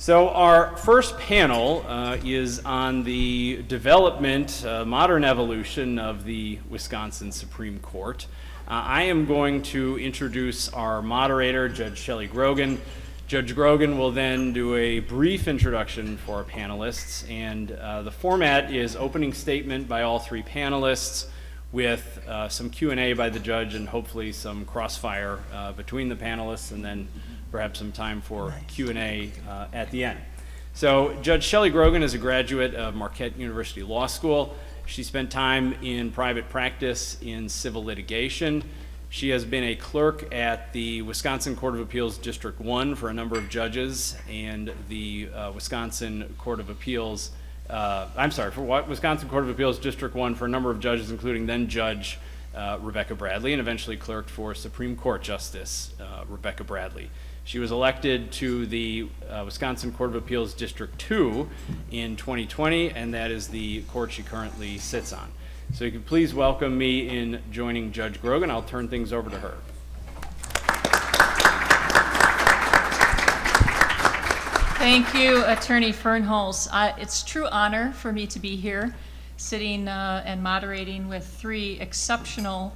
So our first panel is on the development, modern evolution of the Wisconsin Supreme Court. I am going to introduce our moderator, Judge Shelley Grogan. Judge Grogan will then do a brief introduction for our panelists, and the format is opening statement by all three panelists with some Q&A by the judge and hopefully some crossfire between the panelists, and then perhaps some time for Q&A at the end. So Judge Shelley Grogan is a graduate of Marquette University Law School. She spent time in private practice in civil litigation. She has been a clerk at the Wisconsin Court of Appeals District 1 for a number of judges, and the Wisconsin Court of Appeals, Wisconsin Court of Appeals District 1 for a number of judges, including then Judge Rebecca Bradley, and eventually clerked for Supreme Court Justice Rebecca Bradley. She was elected to the Wisconsin Court of Appeals District 2 in 2020, and that is the court she currently sits on. So you can please welcome me in joining Judge Grogan. I'll turn things over to her. Thank you, Attorney Fernholz. It's a true honor for me to be here, sitting and moderating with three exceptional,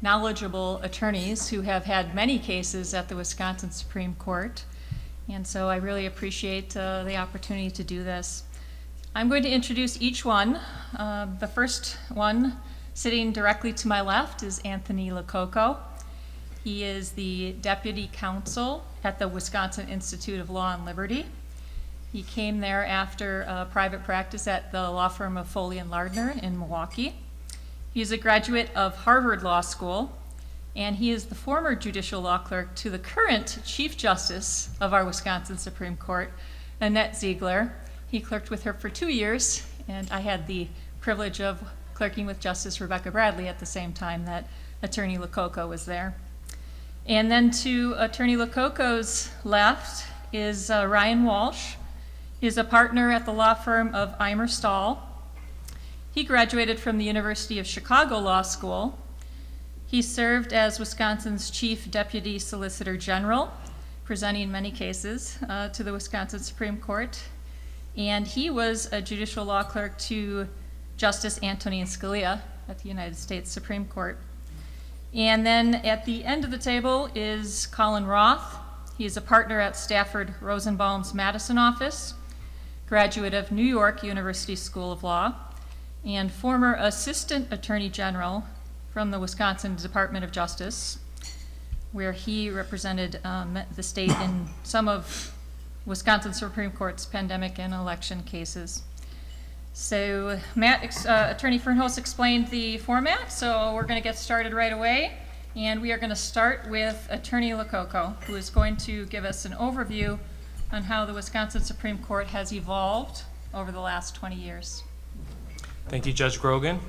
knowledgeable attorneys who have had many cases at the Wisconsin Supreme Court. And so I really appreciate the opportunity to do this. I'm going to introduce each one. The first one, sitting directly to my left, is Anthony Lacocco. He is the Deputy Counsel at the Wisconsin Institute of Law and Liberty. He came there after private practice at the law firm of Foley and Lardner in Milwaukee. He is a graduate of Harvard Law School, and he is the former judicial law clerk to the current Chief Justice of our Wisconsin Supreme Court, Annette Ziegler. He clerked with her for 2 years, and I had the privilege of clerking with Justice Rebecca Bradley at the same time that Attorney Lacocco was there. And then to Attorney Lacocco's left is Ryan Walsh. He's a partner at the law firm of Eimer, Stahl. He graduated from the University of Chicago Law School. He served as Wisconsin's Chief Deputy Solicitor General, presenting many cases to the Wisconsin Supreme Court. And he was a judicial law clerk to Justice Antonin Scalia at the United States Supreme Court. And then at the end of the table is Colin Roth. He is a partner at Stafford Rosenbaum's Madison office, graduate of New York University School of Law, and former Assistant Attorney General from the Wisconsin Department of Justice, where he represented the state in some of Wisconsin Supreme Court's pandemic and election cases. So Attorney Fernholz explained the format, so we're going to get started right away. And we are going to start with Attorney Lacocco, who is going to give us an overview on how the Wisconsin Supreme Court has evolved over the last 20 years. Thank you, Judge Grogan.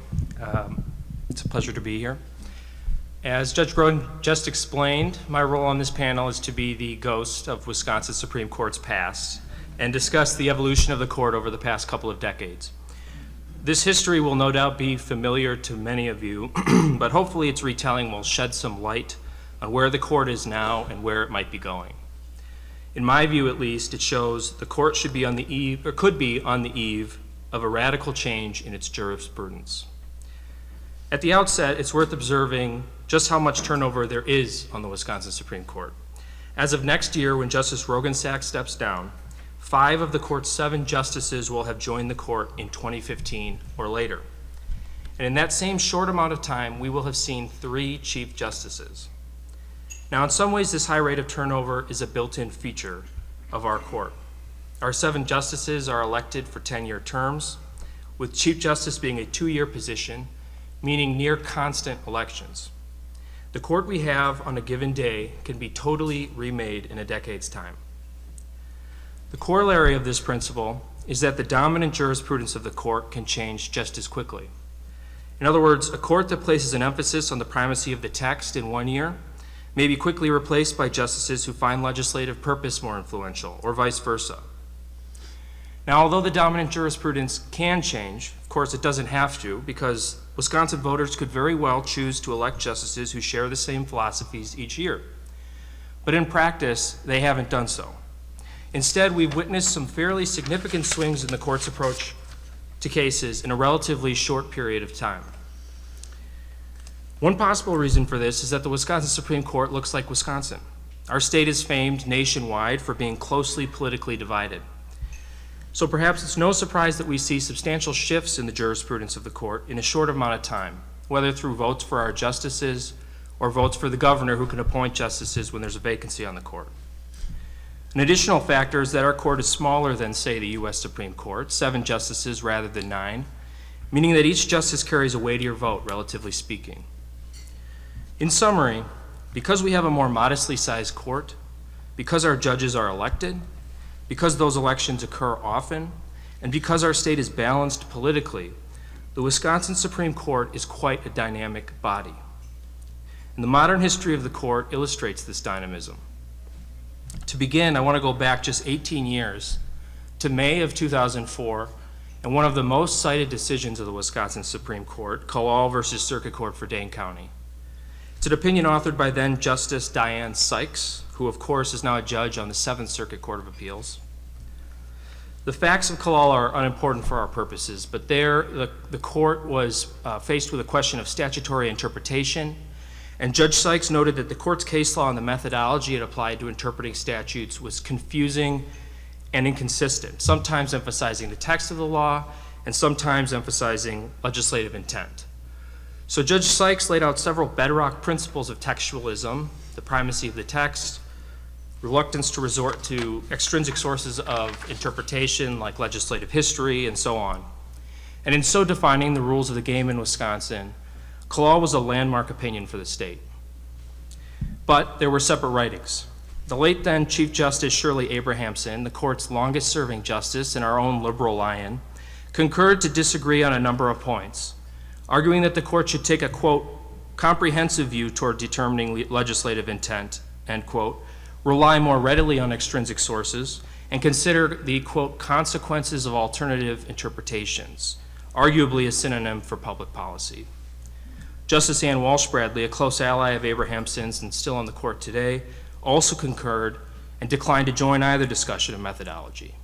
It's a pleasure to be here. As Judge Grogan just explained, my role on this panel is to be the ghost of Wisconsin Supreme Court's past and discuss the evolution of the court over the past couple of decades. This history will no doubt be familiar to many of you, but hopefully its retelling will shed some light on where the court is now and where it might be going. In my view, at least, it shows the court should be on the eve, or could be on the eve, of a radical change in its jurisprudence. At the outset, it's worth observing just how much turnover there is on the Wisconsin Supreme Court. As of next year, when Justice Rogensack steps down, 5 of the court's 7 justices will have joined the court in 2015 or later. And in that same short amount of time, we will have seen 3 chief justices. Now, in some ways, this high rate of turnover is a built-in feature of our court. Our 7 justices are elected for 10-year terms, with Chief Justice being a 2-year position, meaning near constant elections. The court we have on a given day can be totally remade in a decade's time. The corollary of this principle is that the dominant jurisprudence of the court can change just as quickly. In other words, a court that places an emphasis on the primacy of the text in 1 year may be quickly replaced by justices who find legislative purpose more influential, or vice versa. Now, although the dominant jurisprudence can change, of course it doesn't have to, because Wisconsin voters could very well choose to elect justices who share the same philosophies each year. But in practice, they haven't done so. Instead, we've witnessed some fairly significant swings in the court's approach to cases in a relatively short period of time. One possible reason for this is that the Wisconsin Supreme Court looks like Wisconsin. Our state is famed nationwide for being closely politically divided. So perhaps it's no surprise that we see substantial shifts in the jurisprudence of the court in a short amount of time, whether through votes for our justices or votes for the governor who can appoint justices when there's a vacancy on the court. An additional factor is that our court is smaller than, say, the U.S. Supreme Court, 7 justices rather than 9, meaning that each justice carries a weightier vote, relatively speaking. In summary, because we have a more modestly sized court, because our judges are elected, because those elections occur often, and because our state is balanced politically, the Wisconsin Supreme Court is quite a dynamic body. And the modern history of the court illustrates this dynamism. To begin, I want to go back just 18 years to May of 2004 and one of the most cited decisions of the Wisconsin Supreme Court, Colin versus Circuit Court for Dane County. It's an opinion authored by then Justice Diane Sykes, who of course is now a judge on the 7th Circuit Court of Appeals. The facts of Colin are unimportant for our purposes, but there the court was faced with a question of statutory interpretation, and Judge Sykes noted that the court's case law and the methodology it applied to interpreting statutes was confusing and inconsistent, sometimes emphasizing the text of the law and sometimes emphasizing legislative intent. So Judge Sykes laid out several bedrock principles of textualism: the primacy of the text, reluctance to resort to extrinsic sources of interpretation like legislative history, and so on. And in so defining the rules of the game in Wisconsin, Colin was a landmark opinion for the state. But there were separate writings. The late then Chief Justice Shelley Abrahamson, the court's longest serving justice and our own liberal lion, concurred to disagree on a number of points, arguing that the court should take a, quote, comprehensive view toward determining legislative intent, end quote, rely more readily on extrinsic sources, and consider the, quote, consequences of alternative interpretations, arguably a synonym for public policy. Justice Ann Walsh Bradley, a close ally of Abrahamson's and still on the court today, also concurred and declined to join either discussion of methodology.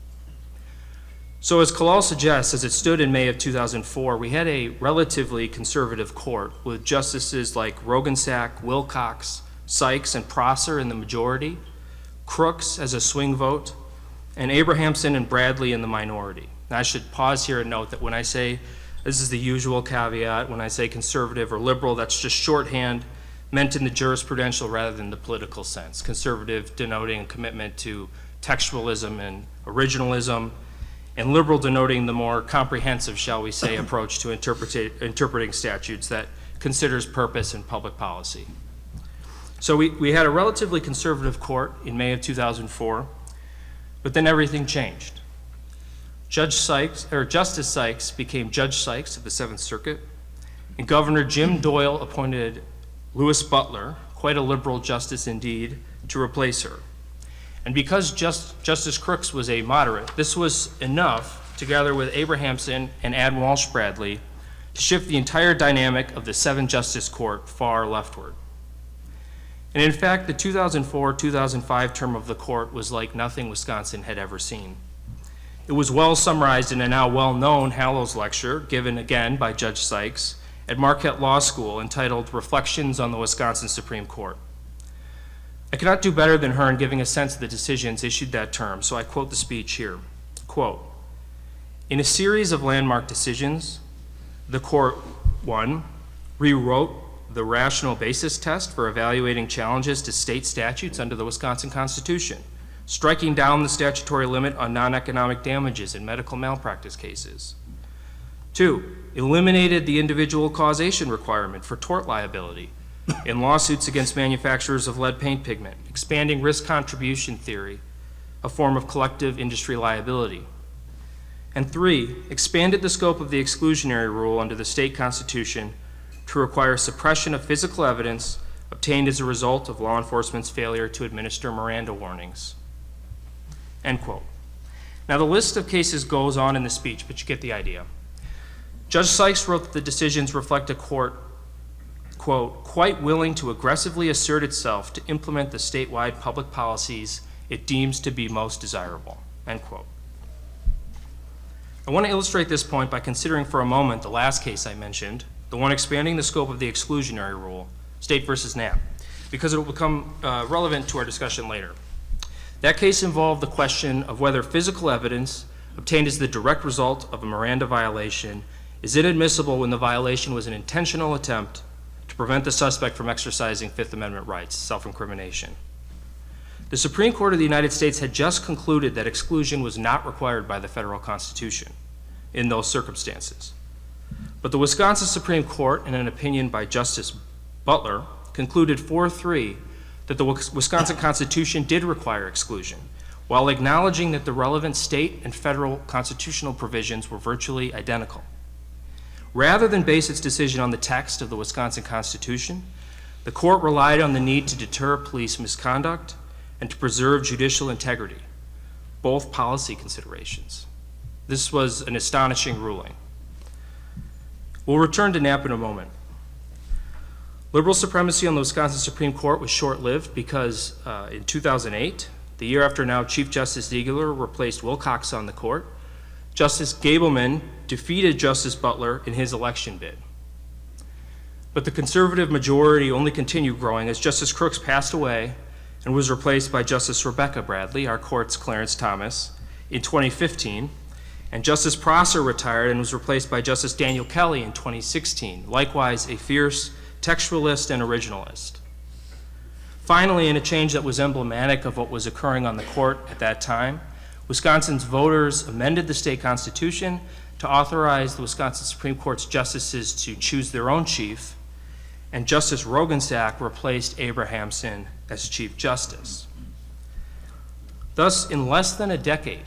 So as Colin suggests, as it stood in May of 2004, we had a relatively conservative court with justices like Rogensack, Wilcox, Sykes, and Prosser in the majority, Crooks as a swing vote, and Abrahamson and Bradley in the minority. And I should pause here and note that when I say, this is the usual caveat, when I say conservative or liberal, that's just shorthand meant in the jurisprudential rather than the political sense. Conservative denoting a commitment to textualism and originalism, and liberal denoting the more comprehensive, shall we say, approach to interpreting statutes that considers purpose and public policy. So we had a relatively conservative court in May of 2004, but then everything changed. Justice Sykes became Judge Sykes of the 7th Circuit, and Governor Jim Doyle appointed Louis Butler, quite a liberal justice indeed, to replace her. And because Justice Crooks was a moderate, this was enough, together with Abrahamson and Ann Walsh Bradley, to shift the entire dynamic of the 7-justice court far leftward. And in fact, the 2004-2005 term of the court was like nothing Wisconsin had ever seen. It was well summarized in a now well-known Hallows lecture, given again by Judge Sykes, at Marquette Law School, entitled Reflections on the Wisconsin Supreme Court. I cannot do better than her in giving a sense of the decisions issued that term, so I quote the speech here. Quote, in a series of landmark decisions, the court, 1, rewrote the rational basis test for evaluating challenges to state statutes under the Wisconsin Constitution, striking down the statutory limit on non-economic damages in medical malpractice cases. 2, eliminated the individual causation requirement for tort liability in lawsuits against manufacturers of lead paint pigment, expanding risk contribution theory, a form of collective industry liability. And 3, expanded the scope of the exclusionary rule under the state constitution to require suppression of physical evidence obtained as a result of law enforcement's failure to administer Miranda warnings. End quote. Now the list of cases goes on in the speech, but you get the idea. Judge Sykes wrote that the decisions reflect a court, quote, quite willing to aggressively assert itself to implement the statewide public policies it deems to be most desirable, end quote. I want to illustrate this point by considering for a moment the last case I mentioned, the one expanding the scope of the exclusionary rule, State versus Knapp, because it will become relevant to our discussion later. That case involved the question of whether physical evidence obtained as the direct result of a Miranda violation is inadmissible when the violation was an intentional attempt to prevent the suspect from exercising Fifth Amendment rights, self-incrimination. The Supreme Court of the United States had just concluded that exclusion was not required by the federal Constitution in those circumstances. But the Wisconsin Supreme Court, in an opinion by Justice Butler, concluded 4-3 that the Wisconsin Constitution did require exclusion, while acknowledging that the relevant state and federal constitutional provisions were virtually identical. Rather than base its decision on the text of the Wisconsin Constitution, the court relied on the need to deter police misconduct and to preserve judicial integrity, both policy considerations. This was an astonishing ruling. We'll return to Knapp in a moment. Liberal supremacy on the Wisconsin Supreme Court was short-lived because in 2008, the year after now Chief Justice Ziegler replaced Wilcox on the court, Justice Gableman defeated Justice Butler in his election bid. But the conservative majority only continued growing as Justice Crooks passed away and was replaced by Justice Rebecca Bradley, our court's Clarence Thomas, in 2015, and Justice Prosser retired and was replaced by Justice Daniel Kelly in 2016, likewise a fierce textualist and originalist. Finally, in a change that was emblematic of what was occurring on the court at that time, Wisconsin's voters amended the state constitution to authorize the Wisconsin Supreme Court's justices to choose their own chief, and Justice Rogensack replaced Abrahamson as Chief Justice. Thus, in less than a decade,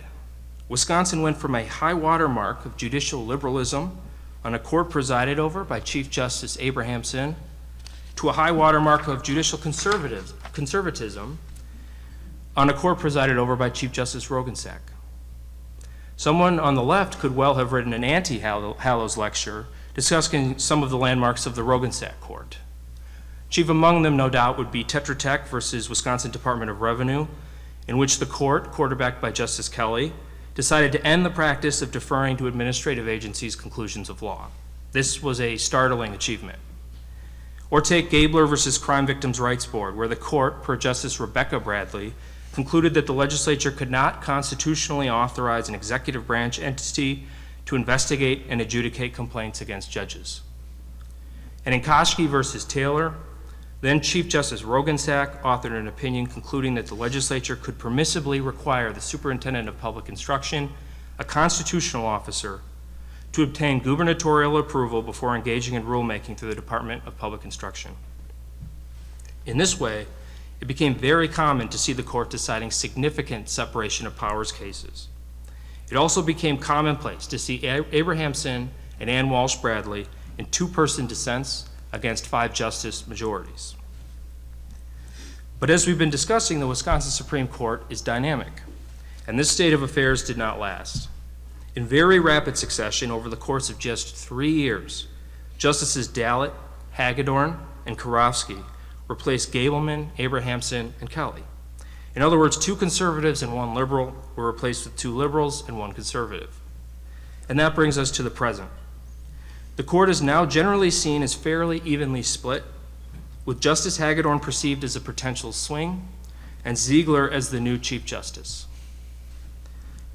Wisconsin went from a high water mark of judicial liberalism on a court presided over by Chief Justice Abrahamson to a high water mark of judicial conservatism on a court presided over by Chief Justice Rogensack. Someone on the left could well have written an anti-Hallows lecture discussing some of the landmarks of the Rogensack court. Chief among them, no doubt, would be Tetra Tech versus Wisconsin Department of Revenue, in which the court, quarterbacked by Justice Kelly, decided to end the practice of deferring to administrative agencies' conclusions of law. This was a startling achievement. Or take Gabler versus Crime Victims' Rights Board, where the court, per Justice Rebecca Bradley, concluded that the legislature could not constitutionally authorize an executive branch entity to investigate and adjudicate complaints against judges. And in Koschke versus Taylor, then Chief Justice Rogensack authored an opinion concluding that the legislature could permissibly require the superintendent of public instruction, a constitutional officer, to obtain gubernatorial approval before engaging in rulemaking through the Department of Public Instruction. In this way, it became very common to see the court deciding significant separation of powers cases. It also became commonplace to see Abrahamson and Ann Walsh Bradley in two-person dissents against 5-justice majorities. But as we've been discussing, the Wisconsin Supreme Court is dynamic, and this state of affairs did not last. In very rapid succession, over the course of just 3 years, Justices Ballot, Hagedorn, and Karofsky replaced Gableman, Abrahamson, and Kelly. In other words, 2 conservatives and 1 liberal were replaced with 2 liberals and 1 conservative. And that brings us to the present. The court is now generally seen as fairly evenly split, with Justice Hagedorn perceived as a potential swing and Ziegler as the new Chief Justice.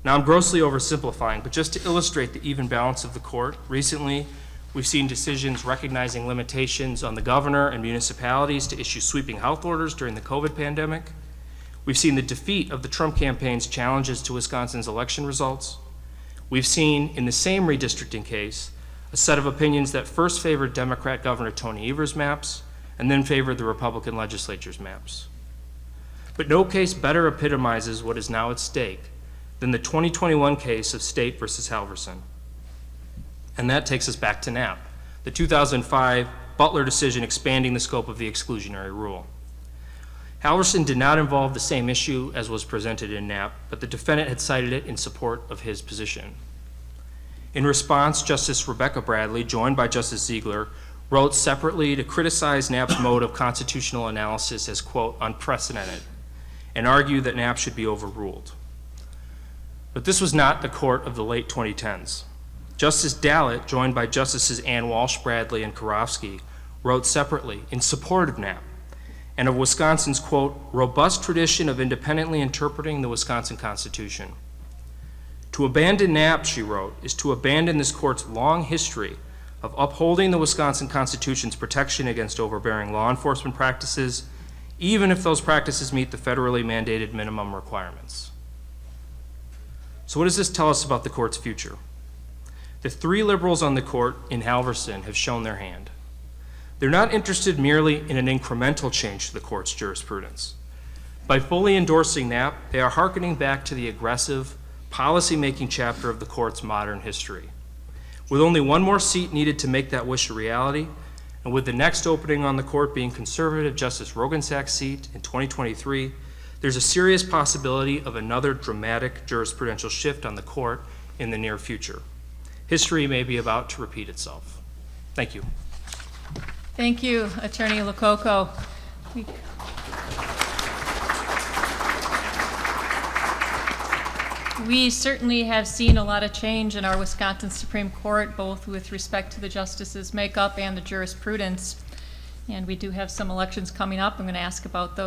Now, I'm grossly oversimplifying, but just to illustrate the even balance of the court, recently we've seen decisions recognizing limitations on the governor and municipalities to issue sweeping health orders during the COVID pandemic. We've seen the defeat of the Trump campaign's challenges to Wisconsin's election results. We've seen, in the same redistricting case, a set of opinions that first favored Democrat Governor Tony Evers' maps and then favored the Republican legislature's maps. But no case better epitomizes what is now at stake than the 2021 case of State versus Halverson. And that takes us back to Knapp, the 2005 Butler decision expanding the scope of the exclusionary rule. Halverson did not involve the same issue as was presented in Knapp, but the defendant had cited it in support of his position. In response, Justice Rebecca Bradley, joined by Justice Ziegler, wrote separately to criticize Knapp's mode of constitutional analysis as, quote, unprecedented, and argued that Knapp should be overruled. But this was not the court of the late 2010s. Justice Ballot, joined by Justices Ann Walsh, Bradley, and Karofsky, wrote separately in support of Knapp and of Wisconsin's, quote, robust tradition of independently interpreting the Wisconsin Constitution. To abandon Knapp, she wrote, is to abandon this court's long history of upholding the Wisconsin Constitution's protection against overbearing law enforcement practices, even if those practices meet the federally mandated minimum requirements. So what does this tell us about the court's future? The three liberals on the court in Halverson have shown their hand. They're not interested merely in an incremental change to the court's jurisprudence. By fully endorsing Knapp, they are hearkening back to the aggressive, policy-making chapter of the court's modern history. With only one more seat needed to make that wish a reality, and with the next opening on the court being conservative Justice Rogensack's seat in 2023, there's a serious possibility of another dramatic jurisprudential shift on the court in the near future. History may be about to repeat itself. Thank you. Thank you, Attorney LoCoco. We certainly have seen a lot of change in our Wisconsin Supreme Court, both with respect to the justices' makeup and the jurisprudence. And we do have some elections coming up. I'm going to ask about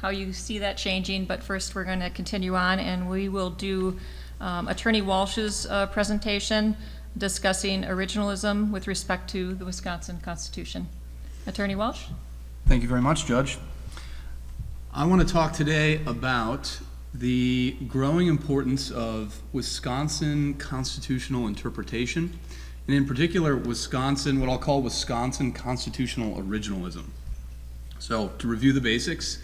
how you see that changing, but first we're going to continue on, and we will do Attorney Walsh's presentation discussing originalism with respect to the Wisconsin Constitution. Attorney Walsh? Thank you very much, Judge. I want to talk today about the growing importance of Wisconsin constitutional interpretation, and in particular, what I'll call Wisconsin constitutional originalism. So, to review the basics,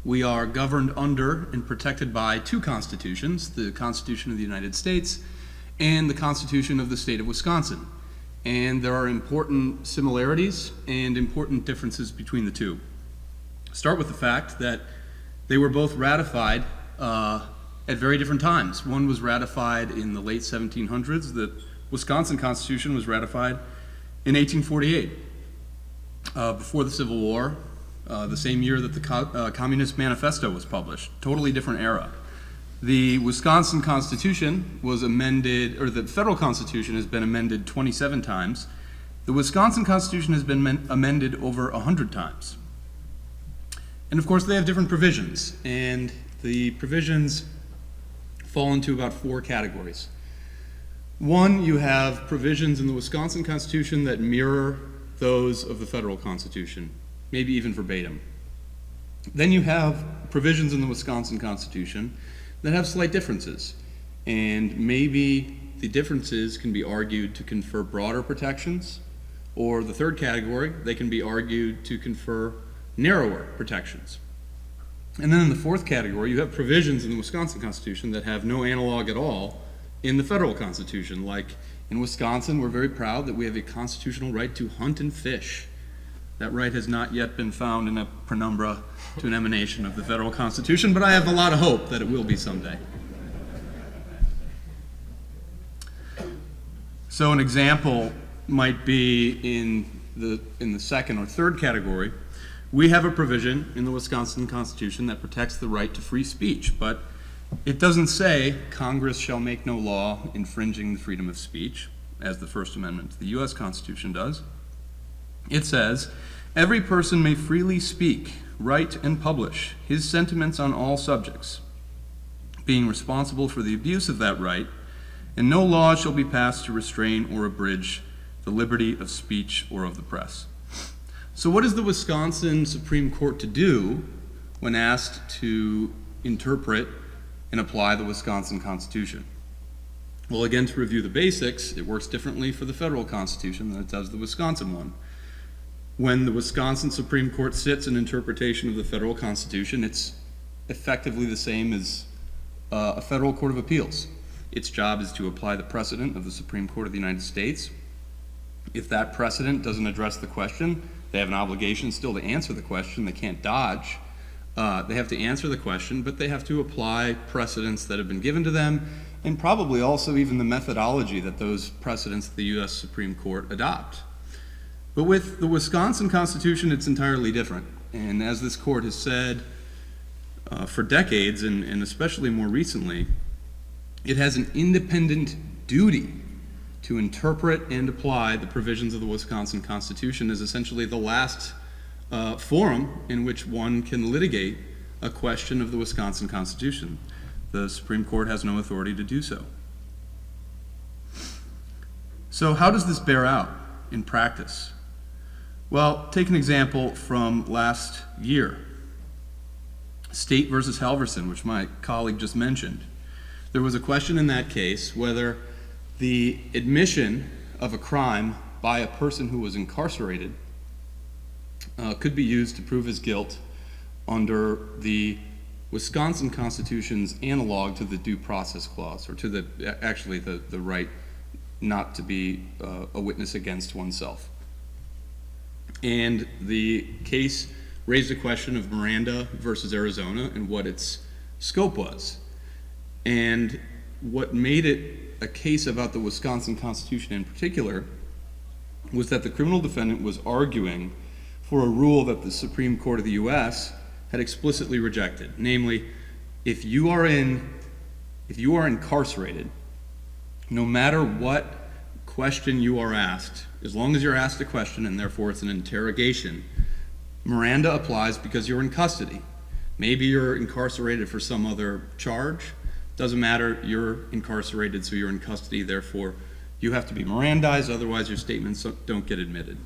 we are governed under and protected by two constitutions, the Constitution of the United States and the Constitution of the state of Wisconsin. And there are important similarities and important differences between the two. Start with the fact that they were both ratified at very different times. One was ratified in the late 1700s. The Wisconsin Constitution was ratified in 1848, before the Civil War, the same year that the Communist Manifesto was published. Totally different era. The Wisconsin Constitution was amended, or the federal Constitution has been amended 27 times. The Wisconsin Constitution has been amended over 100 times. And of course, they have different provisions, and the provisions fall into about four categories. One, you have provisions in the Wisconsin Constitution that mirror those of the federal Constitution, maybe even verbatim. Then you have provisions in the Wisconsin Constitution that have slight differences, and maybe the differences can be argued to confer broader protections, or the third category, they can be argued to confer narrower protections. And then in the fourth category, you have provisions in the Wisconsin Constitution that have no analog at all in the federal Constitution. Like in Wisconsin, we're very proud that we have a constitutional right to hunt and fish. That right has not yet been found in a penumbra to an emanation of the federal Constitution, but I have a lot of hope that it will be someday. So an example might be in the second or third category. We have a provision in the Wisconsin Constitution that protects the right to free speech, but it doesn't say Congress shall make no law infringing the freedom of speech, as the First Amendment to the U.S. Constitution does. It says, every person may freely speak, write, and publish his sentiments on all subjects, being responsible for the abuse of that right, and no law shall be passed to restrain or abridge the liberty of speech or of the press. So what is the Wisconsin Supreme Court to do when asked to interpret and apply the Wisconsin Constitution? Well, again, to review the basics, it works differently for the federal Constitution than it does the Wisconsin one. When the Wisconsin Supreme Court sits in interpretation of the federal Constitution, it's effectively the same as a federal court of appeals. Its job is to apply the precedent of the Supreme Court of the United States. If that precedent doesn't address the question, they have an obligation still to answer the question. They can't dodge. They have to answer the question, but they have to apply precedents that have been given to them, and probably also even the methodology that those precedents of the U.S. Supreme Court adopt. But with the Wisconsin Constitution, it's entirely different. And as this court has said for decades, and especially more recently, it has an independent duty to interpret and apply the provisions of the Wisconsin Constitution as essentially the last forum in which one can litigate a question of the Wisconsin Constitution. The Supreme Court has no authority to do so. So how does this bear out in practice? Well, take an example from last year. State versus Halverson, which my colleague just mentioned. There was a question in that case whether the admission of a crime by a person who was incarcerated could be used to prove his guilt under the Wisconsin Constitution's analog to the Due Process Clause, or to the right not to be a witness against oneself. And the case raised a question of Miranda versus Arizona and what its scope was. And what made it a case about the Wisconsin Constitution in particular was that the criminal defendant was arguing for a rule that the Supreme Court of the U.S. had explicitly rejected. Namely, if you are incarcerated, no matter what question you are asked, as long as you're asked a question and therefore it's an interrogation, Miranda applies because you're in custody. Maybe you're incarcerated for some other charge. Doesn't matter, you're incarcerated, so you're in custody, therefore you have to be Mirandized, otherwise your statements don't get admitted.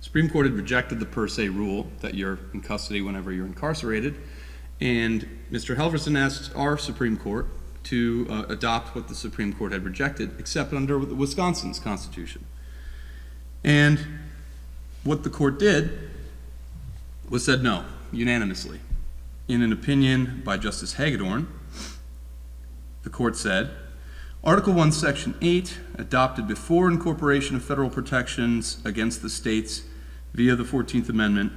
Supreme Court had rejected the per se rule that you're in custody whenever you're incarcerated, and Mr. Halverson asked our Supreme Court to adopt what the Supreme Court had rejected, except under Wisconsin's Constitution. And what the court did was said no, unanimously. In an opinion by Justice Hagedorn, the court said, Article 1, Section 8, adopted before incorporation of federal protections against the states via the 14th Amendment,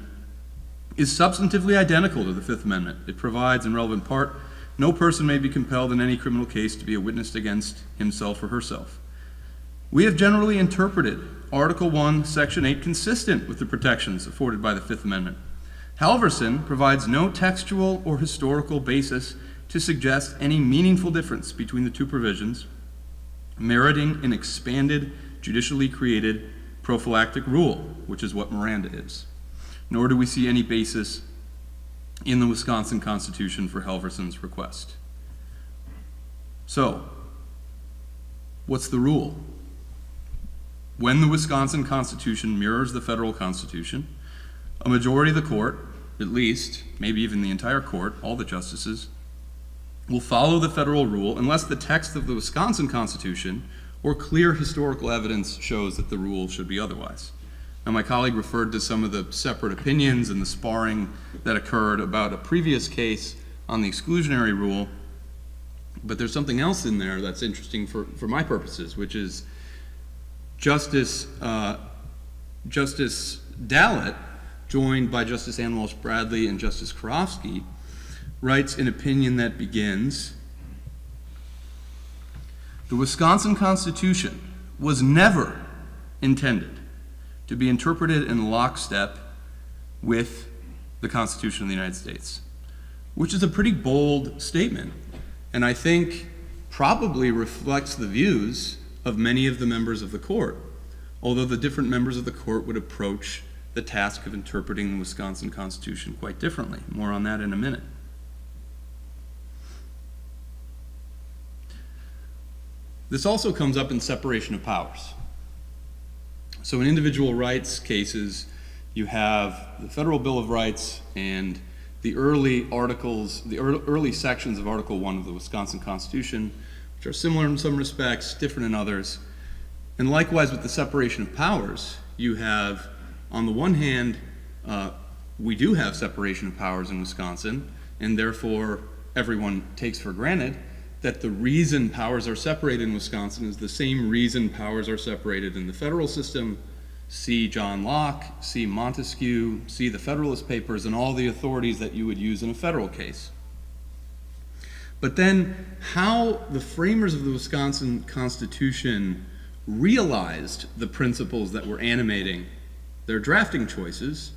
is substantively identical to the Fifth Amendment. It provides, in relevant part, no person may be compelled in any criminal case to be a witness against himself or herself. We have generally interpreted Article 1, Section 8 consistent with the protections afforded by the Fifth Amendment. Halverson provides no textual or historical basis to suggest any meaningful difference between the two provisions, meriting an expanded, judicially created prophylactic rule, which is what Miranda is. Nor do we see any basis in the Wisconsin Constitution for Halverson's request. So, what's the rule? When the Wisconsin Constitution mirrors the federal Constitution, a majority of the court, at least, maybe even the entire court, all the justices, will follow the federal rule unless the text of the Wisconsin Constitution or clear historical evidence shows that the rule should be otherwise. Now, my colleague referred to some of the separate opinions and the sparring that occurred about a previous case on the exclusionary rule, but there's something else in there that's interesting for my purposes, which is Justice Dallett, joined by Justice Ann Walsh Bradley and Justice Karofsky, writes an opinion that begins, the Wisconsin Constitution was never intended to be interpreted in lockstep with the Constitution of the United States, which is a pretty bold statement, and I think probably reflects the views of many of the members of the court, although the different members of the court would approach the task of interpreting the Wisconsin Constitution quite differently. More on that in a minute. This also comes up in separation of powers. So in individual rights cases, you have the Federal Bill of Rights and the early articles, the early sections of Article 1 of the Wisconsin Constitution, which are similar in some respects, different in others. And likewise with the separation of powers, you have, on the one hand, we do have separation of powers in Wisconsin, and therefore everyone takes for granted that the reason powers are separated in Wisconsin is the same reason powers are separated in the federal system. See John Locke, see Montesquieu, see the Federalist Papers, and all the authorities that you would use in a federal case. But then how the framers of the Wisconsin Constitution realized the principles that were animating their drafting choices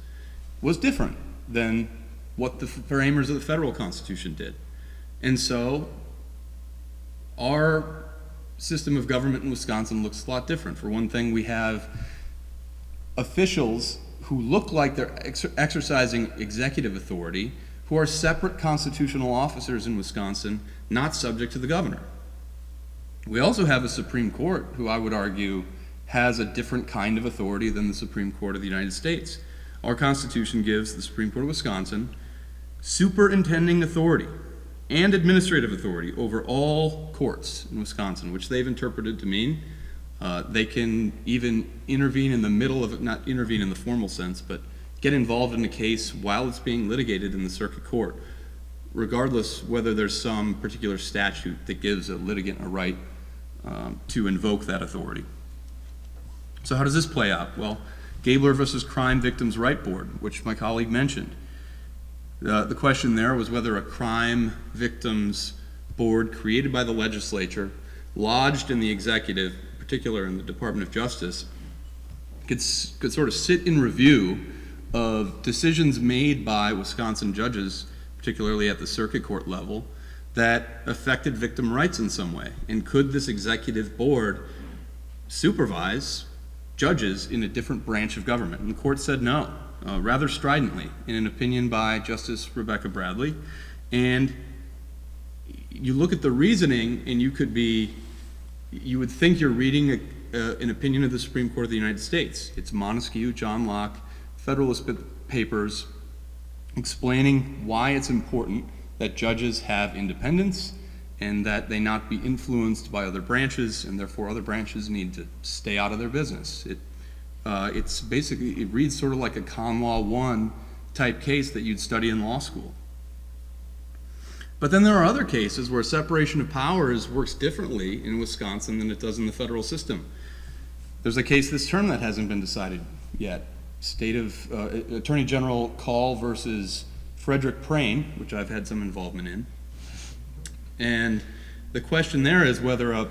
was different than what the framers of the federal Constitution did. And so our system of government in Wisconsin looks a lot different. For one thing, we have officials who look like they're exercising executive authority, who are separate constitutional officers in Wisconsin, not subject to the governor. We also have a Supreme Court who I would argue has a different kind of authority than the Supreme Court of the United States. Our Constitution gives the Supreme Court of Wisconsin superintending authority and administrative authority over all courts in Wisconsin, which they've interpreted to mean they can even intervene in the middle of it, not intervene in the formal sense, but get involved in a case while it's being litigated in the circuit court, regardless whether there's some particular statute that gives a litigant a right to invoke that authority. So how does this play out? Well, Gabler versus Crime Victims' Right Board, which my colleague mentioned. The question there was whether a crime victims board created by the legislature, lodged in the executive, in particular in the Department of Justice, could sort of sit in review of decisions made by Wisconsin judges, particularly at the circuit court level, that affected victim rights in some way. And could this executive board supervise judges in a different branch of government? And the court said no, rather stridently, in an opinion by Justice Rebecca Bradley. And you look at the reasoning, and you would think you're reading an opinion of the Supreme Court of the United States. It's Montesquieu, John Locke, Federalist Papers, explaining why it's important that judges have independence and that they not be influenced by other branches, and therefore other branches need to stay out of their business. It's basically, it reads sort of like a Con Law 1 type case that you'd study in law school. But then there are other cases where separation of powers works differently in Wisconsin than it does in the federal system. There's a case this term that hasn't been decided yet. Attorney General Call versus Frederick Prane, which I've had some involvement in. And the question there is whether an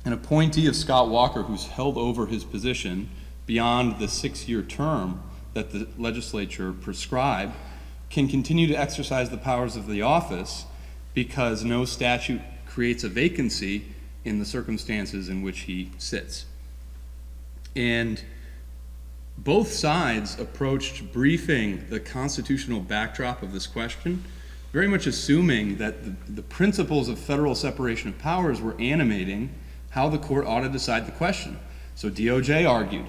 appointee of Scott Walker who's held over his position beyond the 6-year term that the legislature prescribed can continue to exercise the powers of the office because no statute creates a vacancy in the circumstances in which he sits. And both sides approached briefing the constitutional backdrop of this question, very much assuming that the principles of federal separation of powers were animating how the court ought to decide the question. So DOJ argued,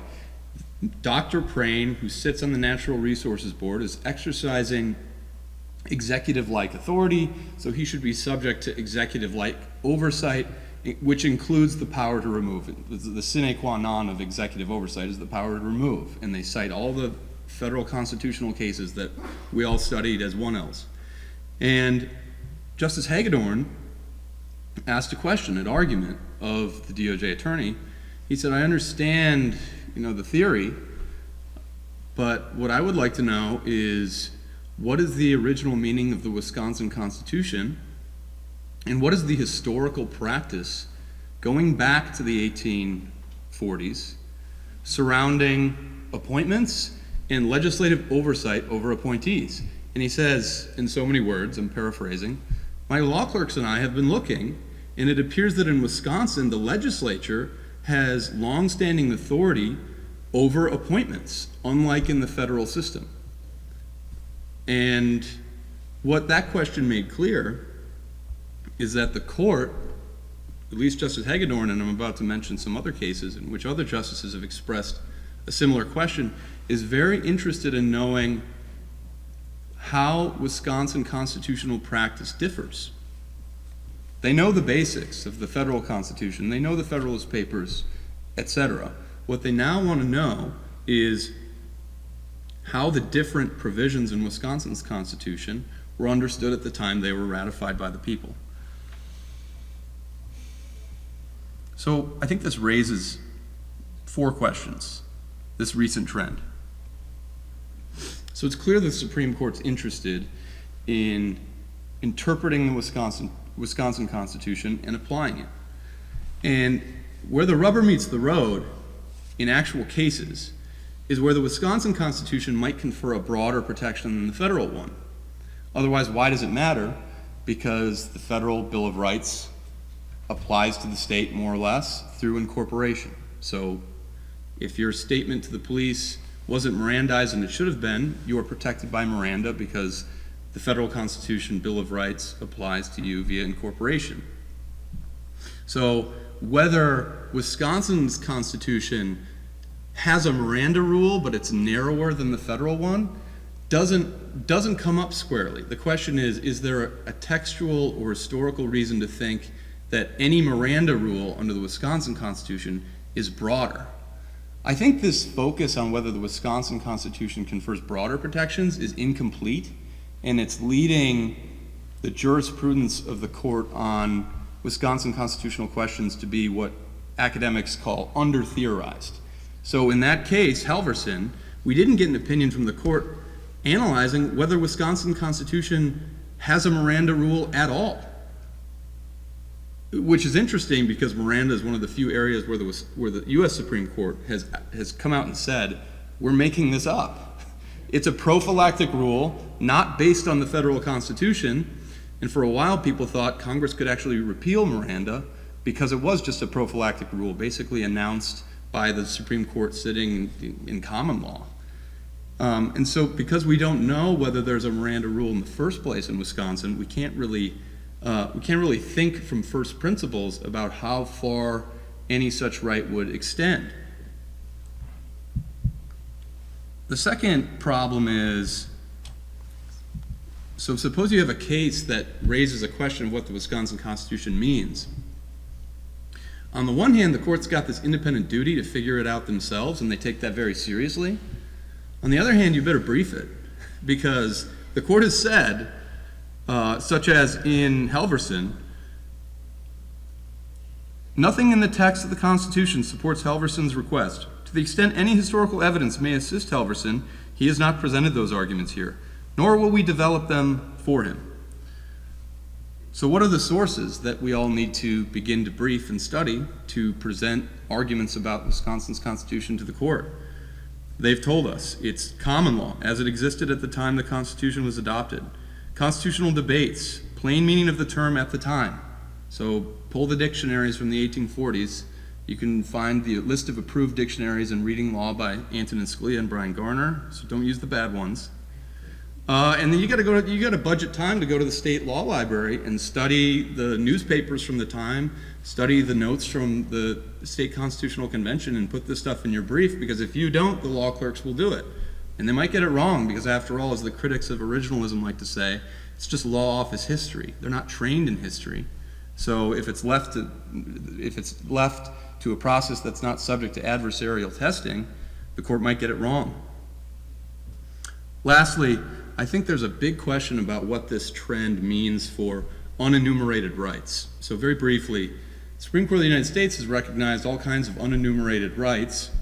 Dr. Prane, who sits on the Natural Resources Board, is exercising executive-like authority, so he should be subject to executive-like oversight, which includes the power to remove. The sine qua non of executive oversight is the power to remove. And they cite all the federal constitutional cases that we all studied as 1Ls. And Justice Hagedorn asked a question, an argument of the DOJ attorney. He said, I understand, the theory, but what I would like to know is what is the original meaning of the Wisconsin Constitution, and what is the historical practice going back to the 1840s surrounding appointments and legislative oversight over appointees? And he says, in so many words, I'm paraphrasing, my law clerks and I have been looking, and it appears that in Wisconsin, the legislature has long-standing authority over appointments, unlike in the federal system. And what that question made clear is that the court, at least Justice Hagedorn, and I'm about to mention some other cases in which other justices have expressed a similar question, is very interested in knowing how Wisconsin constitutional practice differs. They know the basics of the federal Constitution, they know the Federalist Papers, etc. What they now want to know is how the different provisions in Wisconsin's Constitution were understood at the time they were ratified by the people. So I think this raises 4 questions, this recent trend. So it's clear the Supreme Court's interested in interpreting the Wisconsin Constitution and applying it. And where the rubber meets the road in actual cases is where the Wisconsin Constitution might confer a broader protection than the federal one. Otherwise, why does it matter? Because the Federal Bill of Rights applies to the state more or less through incorporation. So if your statement to the police wasn't Mirandized and it should have been, you are protected by Miranda because the Federal Constitution Bill of Rights applies to you via incorporation. So whether Wisconsin's Constitution has a Miranda rule, but it's narrower than the federal one, doesn't come up squarely. The question is there a textual or historical reason to think that any Miranda rule under the Wisconsin Constitution is broader? I think this focus on whether the Wisconsin Constitution confers broader protections is incomplete, and it's leading the jurisprudence of the court on Wisconsin constitutional questions to be what academics call under-theorized. So in that case, Halverson, we didn't get an opinion from the court analyzing whether Wisconsin Constitution has a Miranda rule at all. Which is interesting because Miranda is one of the few areas where the U.S. Supreme Court has come out and said, we're making this up. It's a prophylactic rule, not based on the federal Constitution, and for a while people thought Congress could actually repeal Miranda because it was just a prophylactic rule, basically announced by the Supreme Court sitting in common law. And so because we don't know whether there's a Miranda rule in the first place in Wisconsin, we can't really think from first principles about how far any such right would extend. The second problem is, so suppose you have a case that raises a question of what the Wisconsin Constitution means. On the one hand, the court's got this independent duty to figure it out themselves, and they take that very seriously. On the other hand, you better brief it, because the court has said, such as in Halverson, nothing in the text of the Constitution supports Halverson's request. To the extent any historical evidence may assist Halverson, he has not presented those arguments here, nor will we develop them for him. So what are the sources that we all need to begin to brief and study to present arguments about Wisconsin's Constitution to the court? They've told us it's common law, as it existed at the time the Constitution was adopted. Constitutional debates, plain meaning of the term at the time. So pull the dictionaries from the 1840s. You can find the list of approved dictionaries in reading law by Antonin Scalia and Brian Garner, so don't use the bad ones. And then you got to budget time to go to the state law library and study the newspapers from the time, study the notes from the state constitutional convention, and put this stuff in your brief, because if you don't, the law clerks will do it. And they might get it wrong, because after all, as the critics of originalism like to say, it's just law office history. They're not trained in history. So if it's left to a process that's not subject to adversarial testing, the court might get it wrong. Lastly, I think there's a big question about what this trend means for unenumerated rights. So very briefly, the Supreme Court of the United States has recognized all kinds of unenumerated rights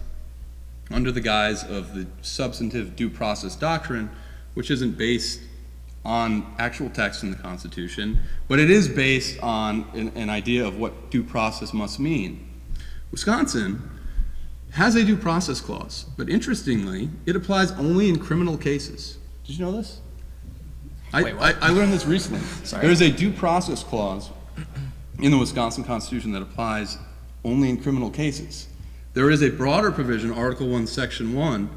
under the guise of the substantive due process doctrine, which isn't based on actual text in the Constitution, but it is based on an idea of what due process must mean. Wisconsin has a due process clause, but interestingly, it applies only in criminal cases. Did you know this? Wait, what? I learned this recently. Sorry. There's a due process clause in the Wisconsin Constitution that applies only in criminal cases. There is a broader provision, Article 1, Section 1,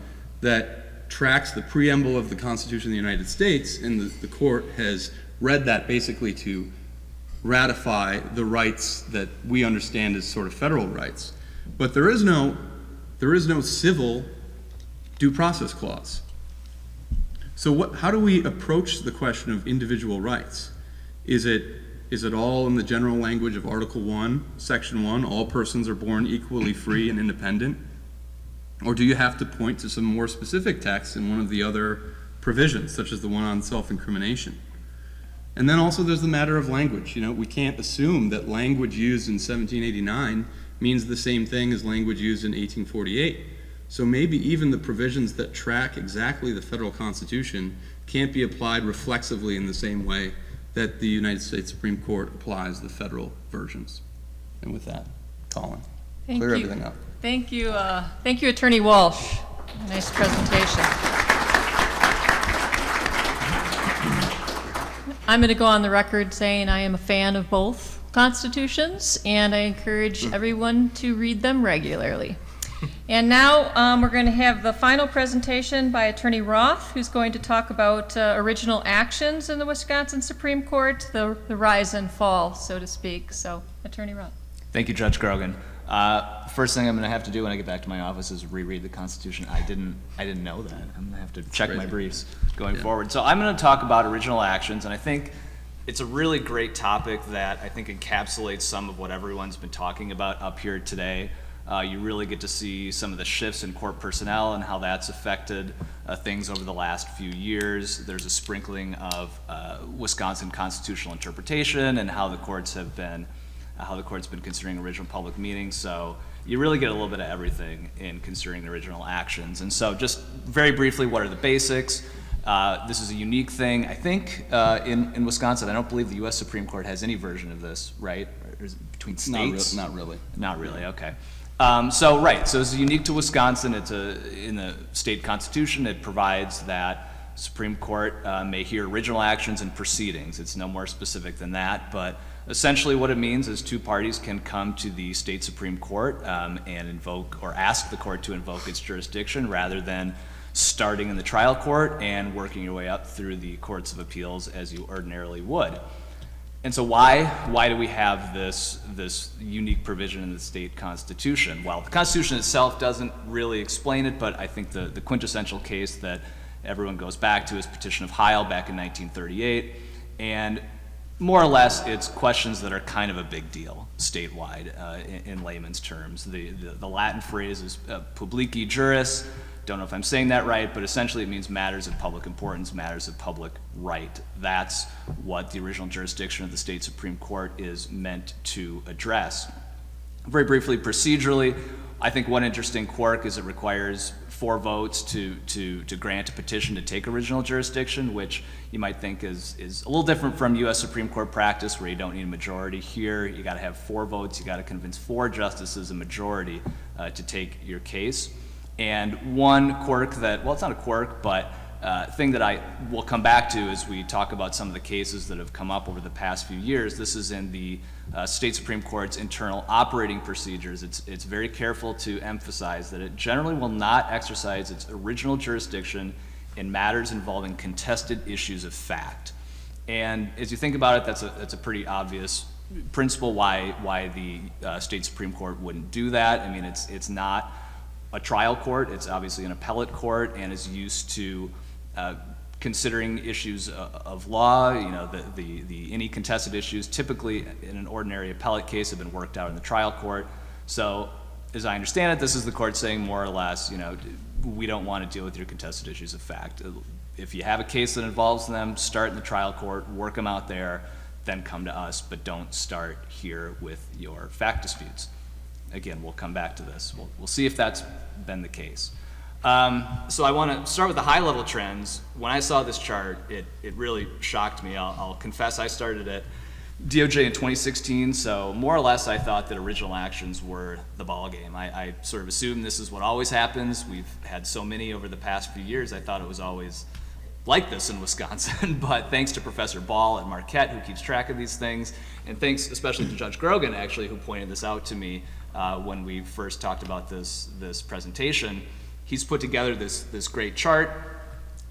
that tracks the preamble of the Constitution of the United States, and the court has read that basically to ratify the rights that we understand as sort of federal rights. But there is no civil due process clause. So how do we approach the question of individual rights? Is it all in the general language of Article 1, Section 1, all persons are born equally free and independent? Or do you have to point to some more specific text in one of the other provisions, such as the one on self-incrimination? And then also there's the matter of language. We can't assume that language used in 1789 means the same thing as language used in 1848. So maybe even the provisions that track exactly the federal Constitution can't be applied reflexively in the same way that the United States Supreme Court applies the federal versions. And with that, Colin, clear everything up. Thank you, Attorney Walsh. Nice presentation. I'm going to go on the record saying I am a fan of both constitutions, and I encourage everyone to read them regularly. And now we're going to have the final presentation by Attorney Roth, who's going to talk about original actions in the Wisconsin Supreme Court, the rise and fall, so to speak. So, Attorney Roth. Thank you, Judge Grogan. First thing I'm going to have to do when I get back to my office is reread the Constitution. I didn't know that. I'm going to have to check my briefs going forward. So I'm going to talk about original actions, and I think it's a really great topic that I think encapsulates some of what everyone's been talking about up here today. You really get to see some of the shifts in court personnel and how that's affected things over the last few years. There's a sprinkling of Wisconsin constitutional interpretation and how the courts have been considering original public meetings. So you really get a little bit of everything in considering the original actions. And so just very briefly, what are the basics? This is a unique thing. I think in Wisconsin, I don't believe the U.S. Supreme Court has any version of this, right? Or is it between states? Not really. Not really, okay. So it's unique to Wisconsin. It's in the state constitution, it provides that Supreme Court may hear original actions and proceedings. It's no more specific than that, but essentially what it means is two parties can come to the state Supreme Court and invoke or ask the court to invoke its jurisdiction rather than starting in the trial court and working your way up through the courts of appeals as you ordinarily would. And so why do we have this unique provision in the state constitution? Well, the Constitution itself doesn't really explain it, but I think the quintessential case that everyone goes back to is Petition of Heil back in 1938. And more or less, it's questions that are kind of a big deal statewide in layman's terms. The Latin phrase is publici juris. Don't know if I'm saying that right, but essentially it means matters of public importance, matters of public right. That's what the original jurisdiction of the state Supreme Court is meant to address. Very briefly, procedurally, I think one interesting quirk is it requires 4 votes to grant a petition to take original jurisdiction, which you might think is a little different from U.S. Supreme Court practice where you don't need a majority. Here, you gotta have 4 votes, you gotta convince 4 justices, a majority, to take your case. And one quirk that, well, it's not a quirk, but thing that I will come back to as we talk about some of the cases that have come up over the past few years. This is in the state Supreme Court's internal operating procedures. It's very careful to emphasize that it generally will not exercise its original jurisdiction in matters involving contested issues of fact. And as you think about it, that's a pretty obvious principle why the state Supreme Court wouldn't do that. I mean, it's not a trial court, it's obviously an appellate court and is used to considering issues of law. You know, any contested issues typically in an ordinary appellate case have been worked out in the trial court. So as I understand it, this is the court saying more or less, you know, we don't want to deal with your contested issues of fact. If you have a case that involves them, start in the trial court, work them out there, then come to us, but don't start here with your fact disputes. Again, we'll come back to this. We'll see if that's been the case. So I want to start with the high-level trends. When I saw this chart, it really shocked me. I'll confess I started at DOJ in 2016, so more or less I thought that original actions were the ball game. I sort of assumed this is what always happens. We've had so many over the past few years, I thought it was always like this in Wisconsin, but thanks to Professor Ball at Marquette, who keeps track of these things, and thanks especially to Judge Grogan, actually, who pointed this out to me when we first talked about this presentation. He's put together this great chart.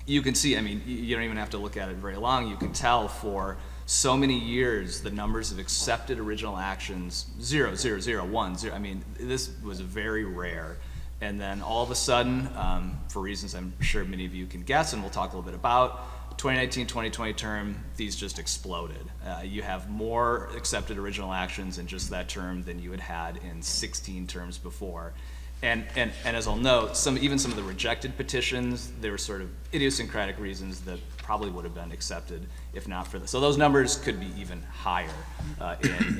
You can see, I mean, you don't even have to look at it very long. You can tell for so many years the numbers of accepted original actions, 0, 0, 0, 1, 0. I mean, this was very rare. And then all of a sudden, for reasons I'm sure many of you can guess, and we'll talk a little bit about, 2019-2020 term, these just exploded. You have more accepted original actions in just that term than you had in 16 terms before. And as I'll note, even some of the rejected petitions, there were sort of idiosyncratic reasons that probably would have been accepted if not for this. So those numbers could be even higher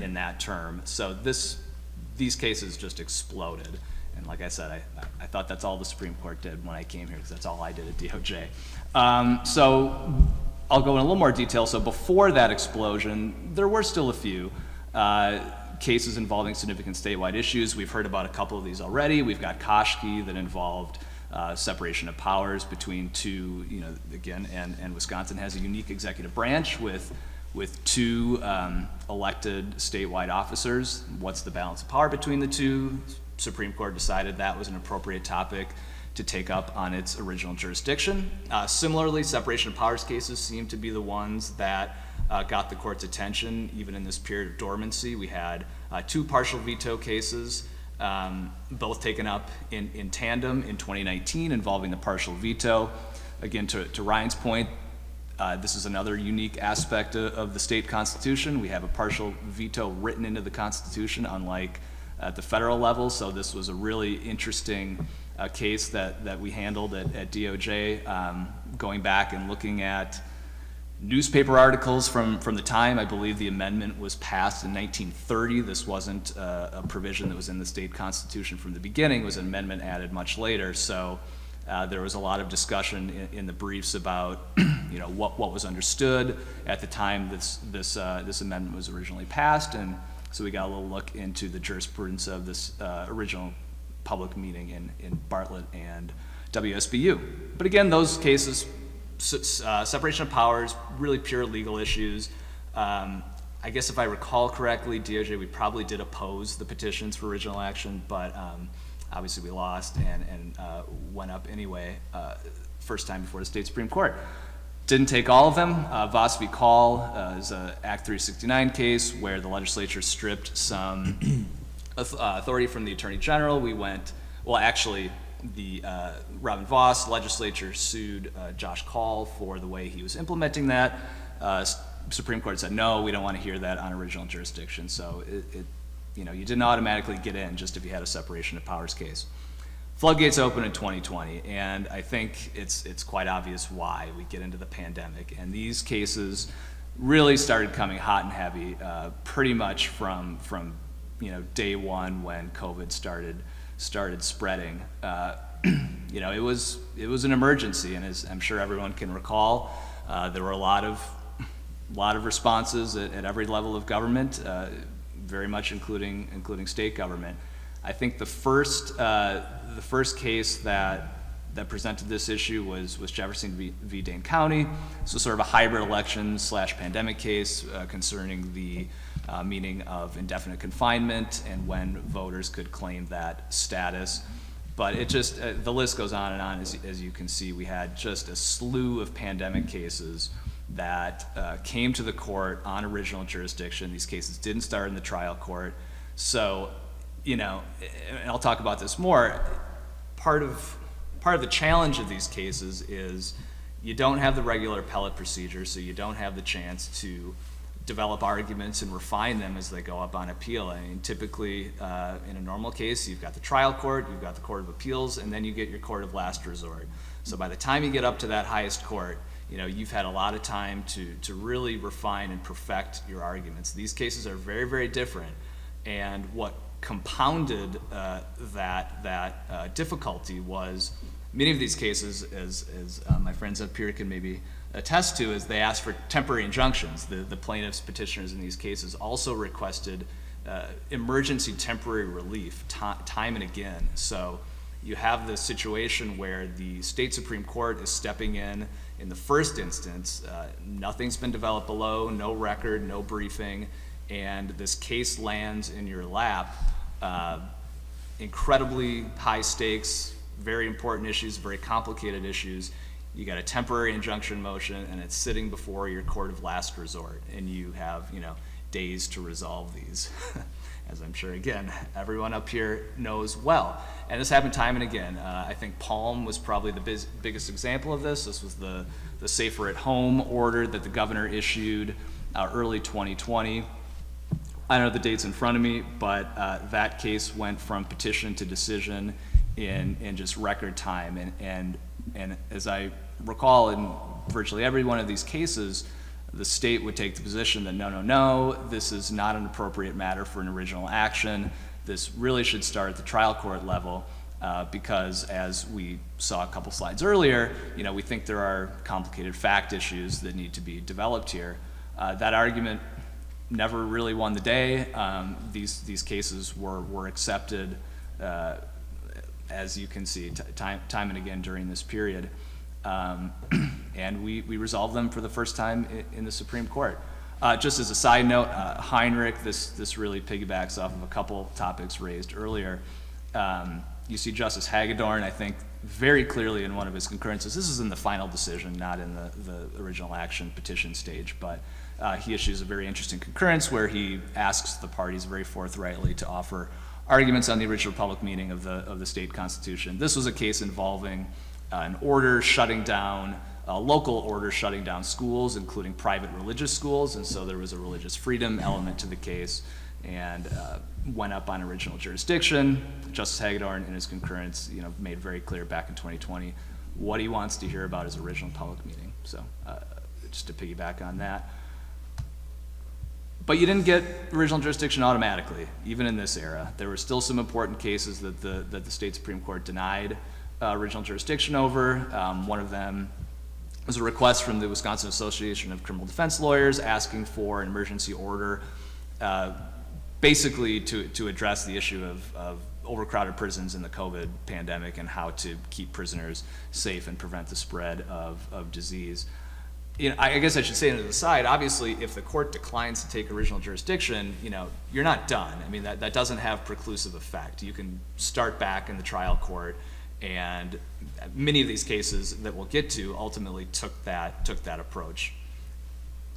in that term. So these cases just exploded. And like I said, I thought that's all the Supreme Court did when I came here, because that's all I did at DOJ. So I'll go in a little more detail. So before that explosion, there were still a few cases involving significant statewide issues. We've heard about a couple of these already. We've got Koshki that involved separation of powers between two, again, and Wisconsin has a unique executive branch with two elected statewide officers. What's the balance of power between the two? Supreme Court decided that was an appropriate topic to take up on its original jurisdiction. Similarly, separation of powers cases seem to be the ones that got the court's attention even in this period of dormancy. We had two partial veto cases, both taken up in tandem in 2019 involving the partial veto. Again, to Ryan's point, this is another unique aspect of the state constitution. We have a partial veto written into the Constitution, unlike at the federal level, so this was a really interesting case that we handled at DOJ, going back and looking at newspaper articles from the time. I believe the amendment was passed in 1930. This wasn't a provision that was in the state constitution from the beginning. It was an amendment added much later, so there was a lot of discussion in the briefs about what was understood at the time this amendment was originally passed, and so we got a little look into the jurisprudence of this original public meeting in Bartlett and WSBU. But again, those cases, separation of powers, really pure legal issues. I guess if I recall correctly, DOJ, we probably did oppose the petitions for original action, but obviously we lost and went up anyway, first time before the state Supreme Court. Didn't take all of them. Voss v. Call is an Act 369 case where the legislature stripped some authority from the Attorney General. We went, well, actually, the Robin Voss legislature sued Josh Call for the way he was implementing that. Supreme Court said, no, we don't want to hear that on original jurisdiction. So you didn't automatically get in just if you had a separation of powers case. Floodgates open in 2020, and I think it's quite obvious why. We get into the pandemic, and these cases really started coming hot and heavy pretty much from day one when COVID started spreading. It was an emergency, and as I'm sure everyone can recall, there were a lot of responses at every level of government, very much including state government. I think the first case that presented this issue was Jefferson v. Dane County. So sort of a hybrid election / pandemic case concerning the meaning of indefinite confinement and when voters could claim that status. But it just, the list goes on and on. As you can see, we had just a slew of pandemic cases that came to the court on original jurisdiction. These cases didn't start in the trial court. So, and I'll talk about this more, part of the challenge of these cases is you don't have the regular appellate procedure, so you don't have the chance to develop arguments and refine them as they go up on appeal. I mean, typically, in a normal case, you've got the trial court, you've got the court of appeals, and then you get your court of last resort. So by the time you get up to that highest court, you've had a lot of time to really refine and perfect your arguments. These cases are very, very different, and what compounded that difficulty was many of these cases, as my friends up here can maybe attest to, is they asked for temporary injunctions. The plaintiffs, petitioners in these cases also requested emergency temporary relief time and again. So you have this situation where the state Supreme Court is stepping in the first instance. Nothing's been developed below, no record, no briefing, and this case lands in your lap. Incredibly high stakes, very important issues, very complicated issues. You got a temporary injunction motion, and it's sitting before your court of last resort, and you have days to resolve these, as I'm sure again everyone up here knows well. And this happened time and again. I think Palm was probably the biggest example of this. This was the safer at home order that the governor issued early 2020. I don't know the dates in front of me, but that case went from petition to decision in just record time. And as I recall, in virtually every one of these cases, the state would take the position that no, this is not an appropriate matter for an original action. This really should start at the trial court level because, as we saw a couple slides earlier, we think there are complicated fact issues that need to be developed here. That argument never really won the day. These cases were accepted as you can see, time and again during this period. And we resolved them for the first time in the Supreme Court. Just as a side note, Heinrich, this really piggybacks off of a couple topics raised earlier. You see Justice Hagedorn, I think, very clearly in one of his concurrences. This is in the final decision, not in the original action petition stage, but he issues a very interesting concurrence where he asks the parties very forthrightly to offer arguments on the original public meaning of the state constitution. This was a case involving an order shutting down, a local order shutting down schools, including private religious schools, and so there was a religious freedom element to the case, and went up on original jurisdiction. Justice Hagedorn, in his concurrence, made very clear back in 2020 what he wants to hear about his original public meeting. So just to piggyback on that. But you didn't get original jurisdiction automatically, even in this era. There were still some important cases that the state Supreme Court denied original jurisdiction over. One of them was a request from the Wisconsin Association of Criminal Defense Lawyers asking for an emergency order, basically to address the issue of overcrowded prisons in the COVID pandemic and how to keep prisoners safe and prevent the spread of disease. I guess I should say on the side, obviously, if the court declines to take original jurisdiction, you're not done. I mean, that doesn't have preclusive effect. You can start back in the trial court, and many of these cases that we'll get to ultimately took that approach.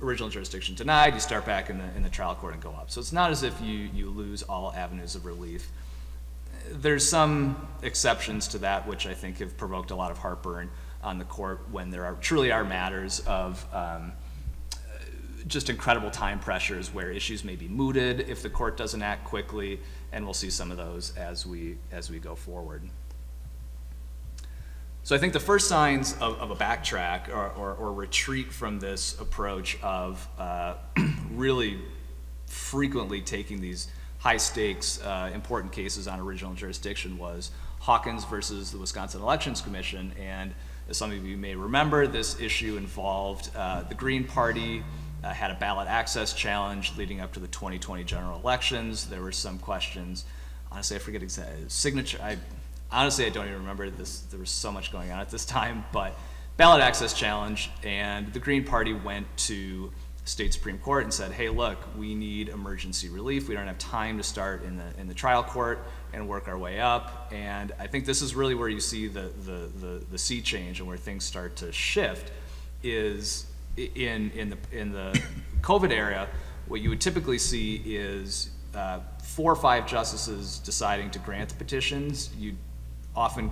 Original jurisdiction denied, you start back in the trial court and go up. So it's not as if you lose all avenues of relief. There's some exceptions to that which I think have provoked a lot of heartburn on the court when there truly are matters of just incredible time pressures where issues may be mooted if the court doesn't act quickly, and we'll see some of those as we go forward. So I think the first signs of a backtrack or retreat from this approach of really frequently taking these high stakes, important cases on original jurisdiction was Hawkins versus the Wisconsin Elections Commission. And as some of you may remember, this issue involved the Green Party had a ballot access challenge leading up to the 2020 general elections. There were some questions. Honestly, I forget exactly signature. Honestly, I don't even remember this. There was so much going on at this time, but ballot access challenge, and the Green Party went to state Supreme Court and said, hey, look, we need emergency relief. We don't have time to start in the trial court and work our way up. And I think this is really where you see the sea change and where things start to shift is in the COVID era. What you would typically see is 4 or 5 justices deciding to grant the petitions. You often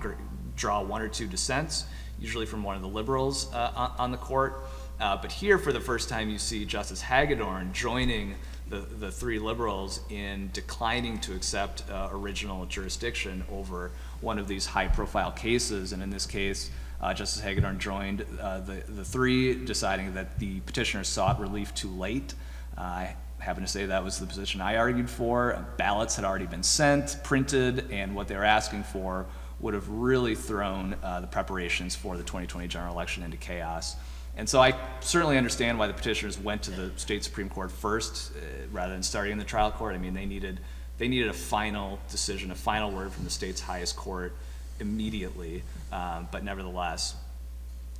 draw 1 or 2 dissents, usually from one of the liberals on the court. But here, for the first time, you see Justice Hagedorn joining the 3 liberals in declining to accept original jurisdiction over one of these high-profile cases. And in this case, Justice Hagedorn joined the 3, deciding that the petitioner sought relief too late. I happen to say that was the position I argued for. Ballots had already been sent, printed, and what they were asking for would have really thrown the preparations for the 2020 general election into chaos. And so I certainly understand why the petitioners went to the state Supreme Court first rather than starting in the trial court. I mean, they needed a final decision, a final word from the state's highest court immediately, but nevertheless.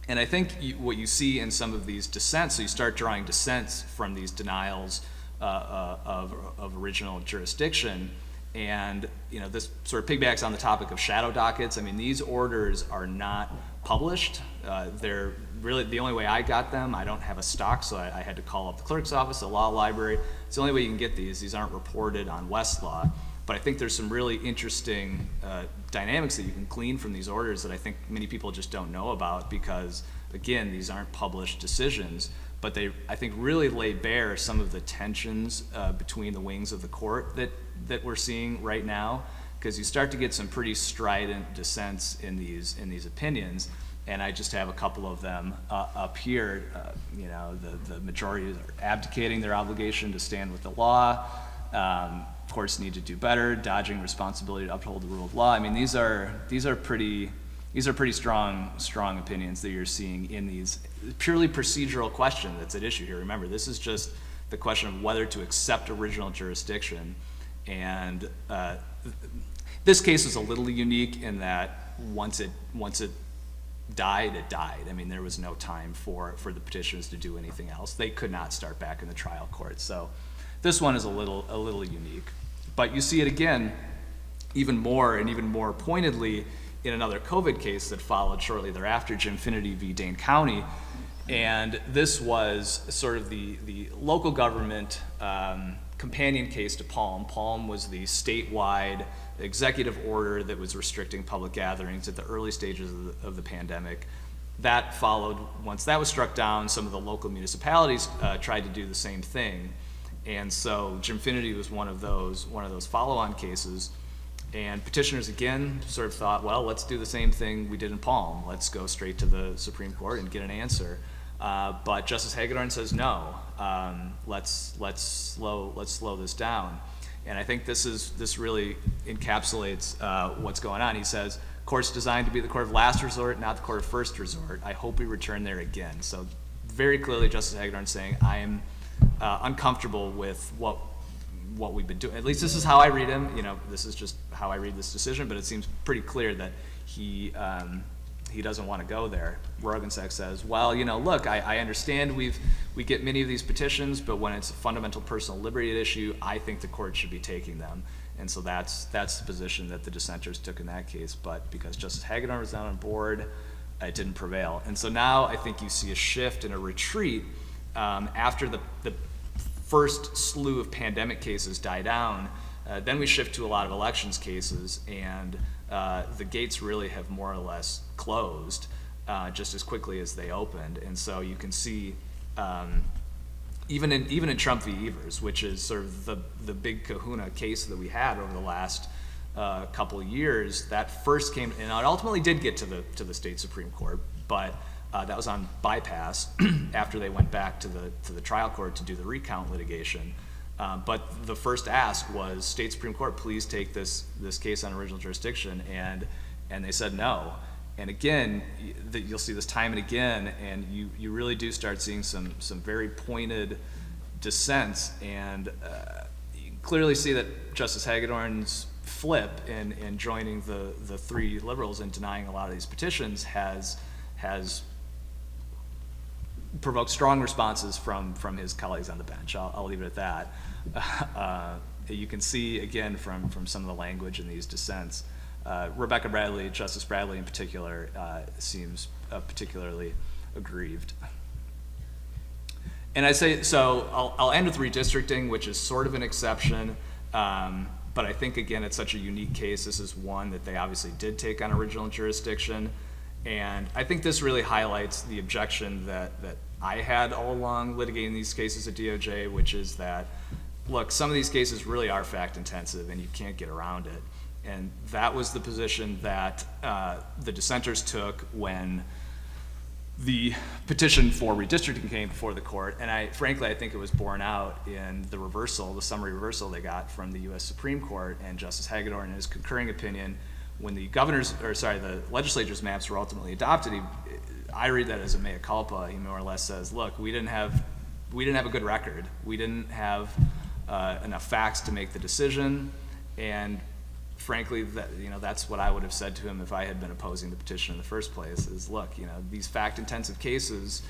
And I think what you see in some of these dissents, so you start drawing dissents from these denials of original jurisdiction, and this sort of piggybacks on the topic of shadow dockets. I mean, these orders are not published. They're really the only way I got them. I don't have a stock, so I had to call up the clerk's office, the law library. It's the only way you can get these. These aren't reported on Westlaw. But I think there's some really interesting dynamics that you can glean from these orders that I think many people just don't know about because, again, these aren't published decisions. But they, I think, really lay bare some of the tensions between the wings of the court that we're seeing right now, because you start to get some pretty strident dissents in these opinions. And I just have a couple of them up here. The majority are abdicating their obligation to stand with the law. Courts need to do better, dodging responsibility to uphold the rule of law. I mean, these are pretty strong opinions that you're seeing in these purely procedural question that's at issue here. Remember, this is just the question of whether to accept original jurisdiction, and This case was a little unique in that once it died, it died. I mean, there was no time for the petitioners to do anything else. They could not start back in the trial court. So this one is a little unique. But you see it again, even more pointedly in another COVID case that followed shortly thereafter, Jimfinity v. Dane County. And this was sort of the local government companion case to Palm. Palm was the statewide executive order that was restricting public gatherings at the early stages of the pandemic. That followed, once that was struck down, some of the local municipalities tried to do the same thing. And so Jimfinity was one of those follow-on cases. And petitioners again sort of thought, well, let's do the same thing we did in Palm. Let's go straight to the Supreme Court and get an answer. But Justice Hagedorn says no. Let's slow this down. And I think this really encapsulates what's going on. He says, court's designed to be the court of last resort, not the court of first resort. I hope we return there again. So very clearly, Justice Hagedorn saying, I am uncomfortable with what we've been doing. At least this is how I read him. This is just how I read this decision, but it seems pretty clear that he doesn't want to go there. Rogensack says, well, look, I understand we get many of these petitions, but when it's a fundamental personal liberty issue, I think the court should be taking them. And so that's the position that the dissenters took in that case. But because Justice Hagedorn was not on board, it didn't prevail. And so now I think you see a shift and a retreat after the first slew of pandemic cases die down. Then we shift to a lot of elections cases, and the gates really have more or less closed just as quickly as they opened. And so you can see, even in Trump v. Evers, which is sort of the big kahuna case that we had over the last couple of years, that first came, and it ultimately did get to the state Supreme Court, but that was on bypass after they went back to the trial court to do the recount litigation. But the first ask was, state Supreme Court, please take this case on original jurisdiction, and they said no. And again, you'll see this time and again, and you really do start seeing some very pointed dissents, and you can clearly see that Justice Hagedorn's flip in joining the three liberals and denying a lot of these petitions has provoked strong responses from his colleagues on the bench. I'll leave it at that. You can see, again, from some of the language in these dissents, Rebecca Bradley, Justice Bradley in particular, seems particularly aggrieved. And I say, so I'll end with redistricting, which is sort of an exception, but I think, again, it's such a unique case. This is one that they obviously did take on original jurisdiction. And I think this really highlights the objection that I had all along litigating these cases at DOJ, which is that, look, some of these cases really are fact intensive and you can't get around it. And that was the position that the dissenters took when the petition for redistricting came before the court. And frankly, I think it was borne out in the summary reversal they got from the US Supreme Court, and Justice Hagedorn, in his concurring opinion, when the legislature's maps were ultimately adopted, I read that as a mea culpa. He more or less says, look, we didn't have a good record. We didn't have enough facts to make the decision, and frankly, that's what I would have said to him if I had been opposing the petition in the first place, is look, these fact-intensive cases,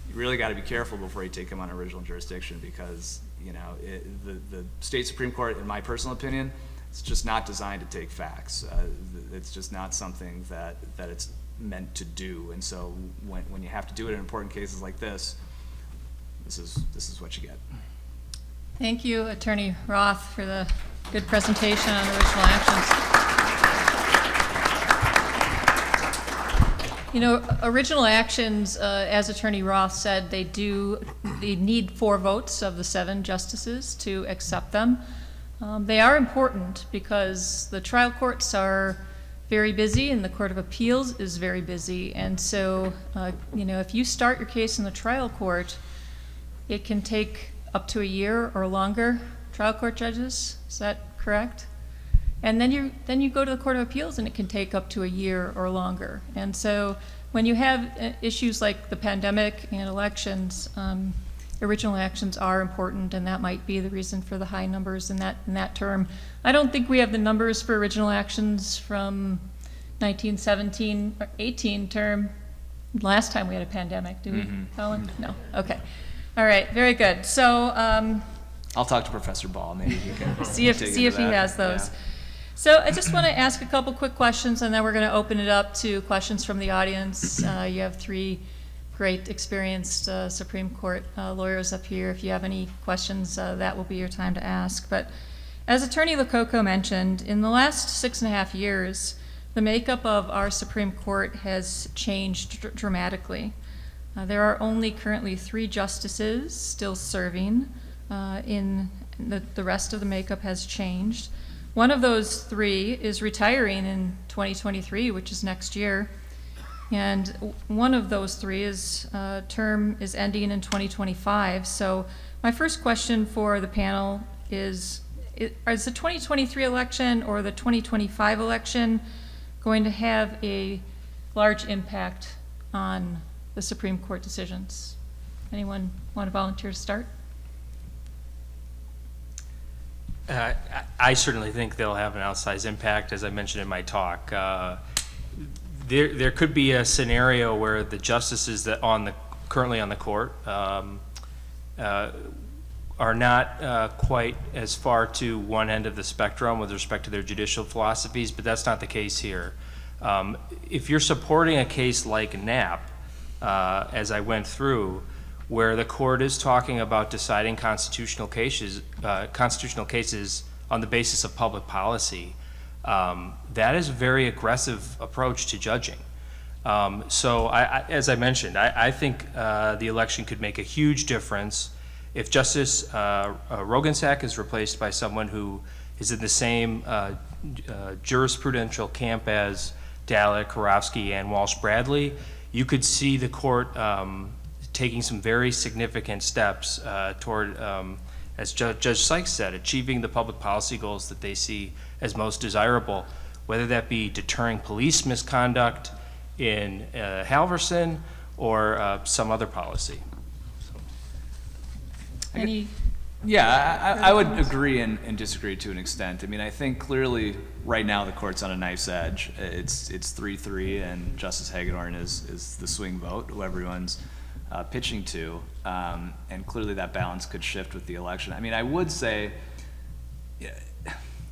you really got to be careful before you take them on original jurisdiction, because, the state Supreme Court, in my personal opinion, it's just not designed to take facts. It's just not something that it's meant to do. And so when you have to do it in important cases like this is what you get. Thank you, Attorney Roth, for the good presentation on original actions. Original actions, as Attorney Roth said, they need 4 votes of the 7 justices to accept them. They are important because the trial courts are very busy and the Court of Appeals is very busy. And so, if you start your case in the trial court, it can take up to a year or longer. Trial court judges, is that correct? And then you go to the Court of Appeals and it can take up to a year or longer. And so when you have issues like the pandemic and elections, it original actions are important, and that might be the reason for the high numbers in that term. I don't think we have the numbers for original actions from 1917 or 18 term. Last time we had a pandemic, do we, Colin? No. Okay. All right. Very good. So I'll talk to Professor Ball. Maybe he can see if he has those. Yeah. So I just want to ask a couple quick questions, and then we're going to open it up to questions from the audience. You have three great, experienced Supreme Court lawyers up here. If you have any questions, that will be your time to ask. But as Attorney LoCoco mentioned, in the last 6.5 years, the makeup of our Supreme Court has changed dramatically. There are only currently 3 justices still serving. The rest of the makeup has changed. One of those 3 is retiring in 2023, which is next year. And one of those 3 term is ending in 2025. So my first question for the panel is the 2023 election or the 2025 election going to have a large impact on the Supreme Court decisions? Anyone want to volunteer to start? I certainly think they'll have an outsized impact, as I mentioned in my talk. There could be a scenario where the justices that currently on the court are not quite as far to one end of the spectrum with respect to their judicial philosophies, but that's not the case here. If you're supporting a case like Knapp, as I went through, where the court is talking about deciding constitutional cases on the basis of public policy, that is a very aggressive approach to judging. So as I mentioned, I think the election could make a huge difference if Justice Rogensack is replaced by someone who is in the same jurisprudential camp as Dallek, Karofsky, and Walsh-Bradley. You could see the court taking some very significant steps toward, as Judge Sykes said, achieving the public policy goals that they see as most desirable, whether that be deterring police misconduct in Halverson or some other policy. Yeah, I would agree and disagree to an extent. I mean, I think clearly right now the court's on a knife's edge. It's 3-3, and Justice Hagedorn is the swing vote, who everyone's pitching to, and clearly that balance could shift with the election. I mean, I would say,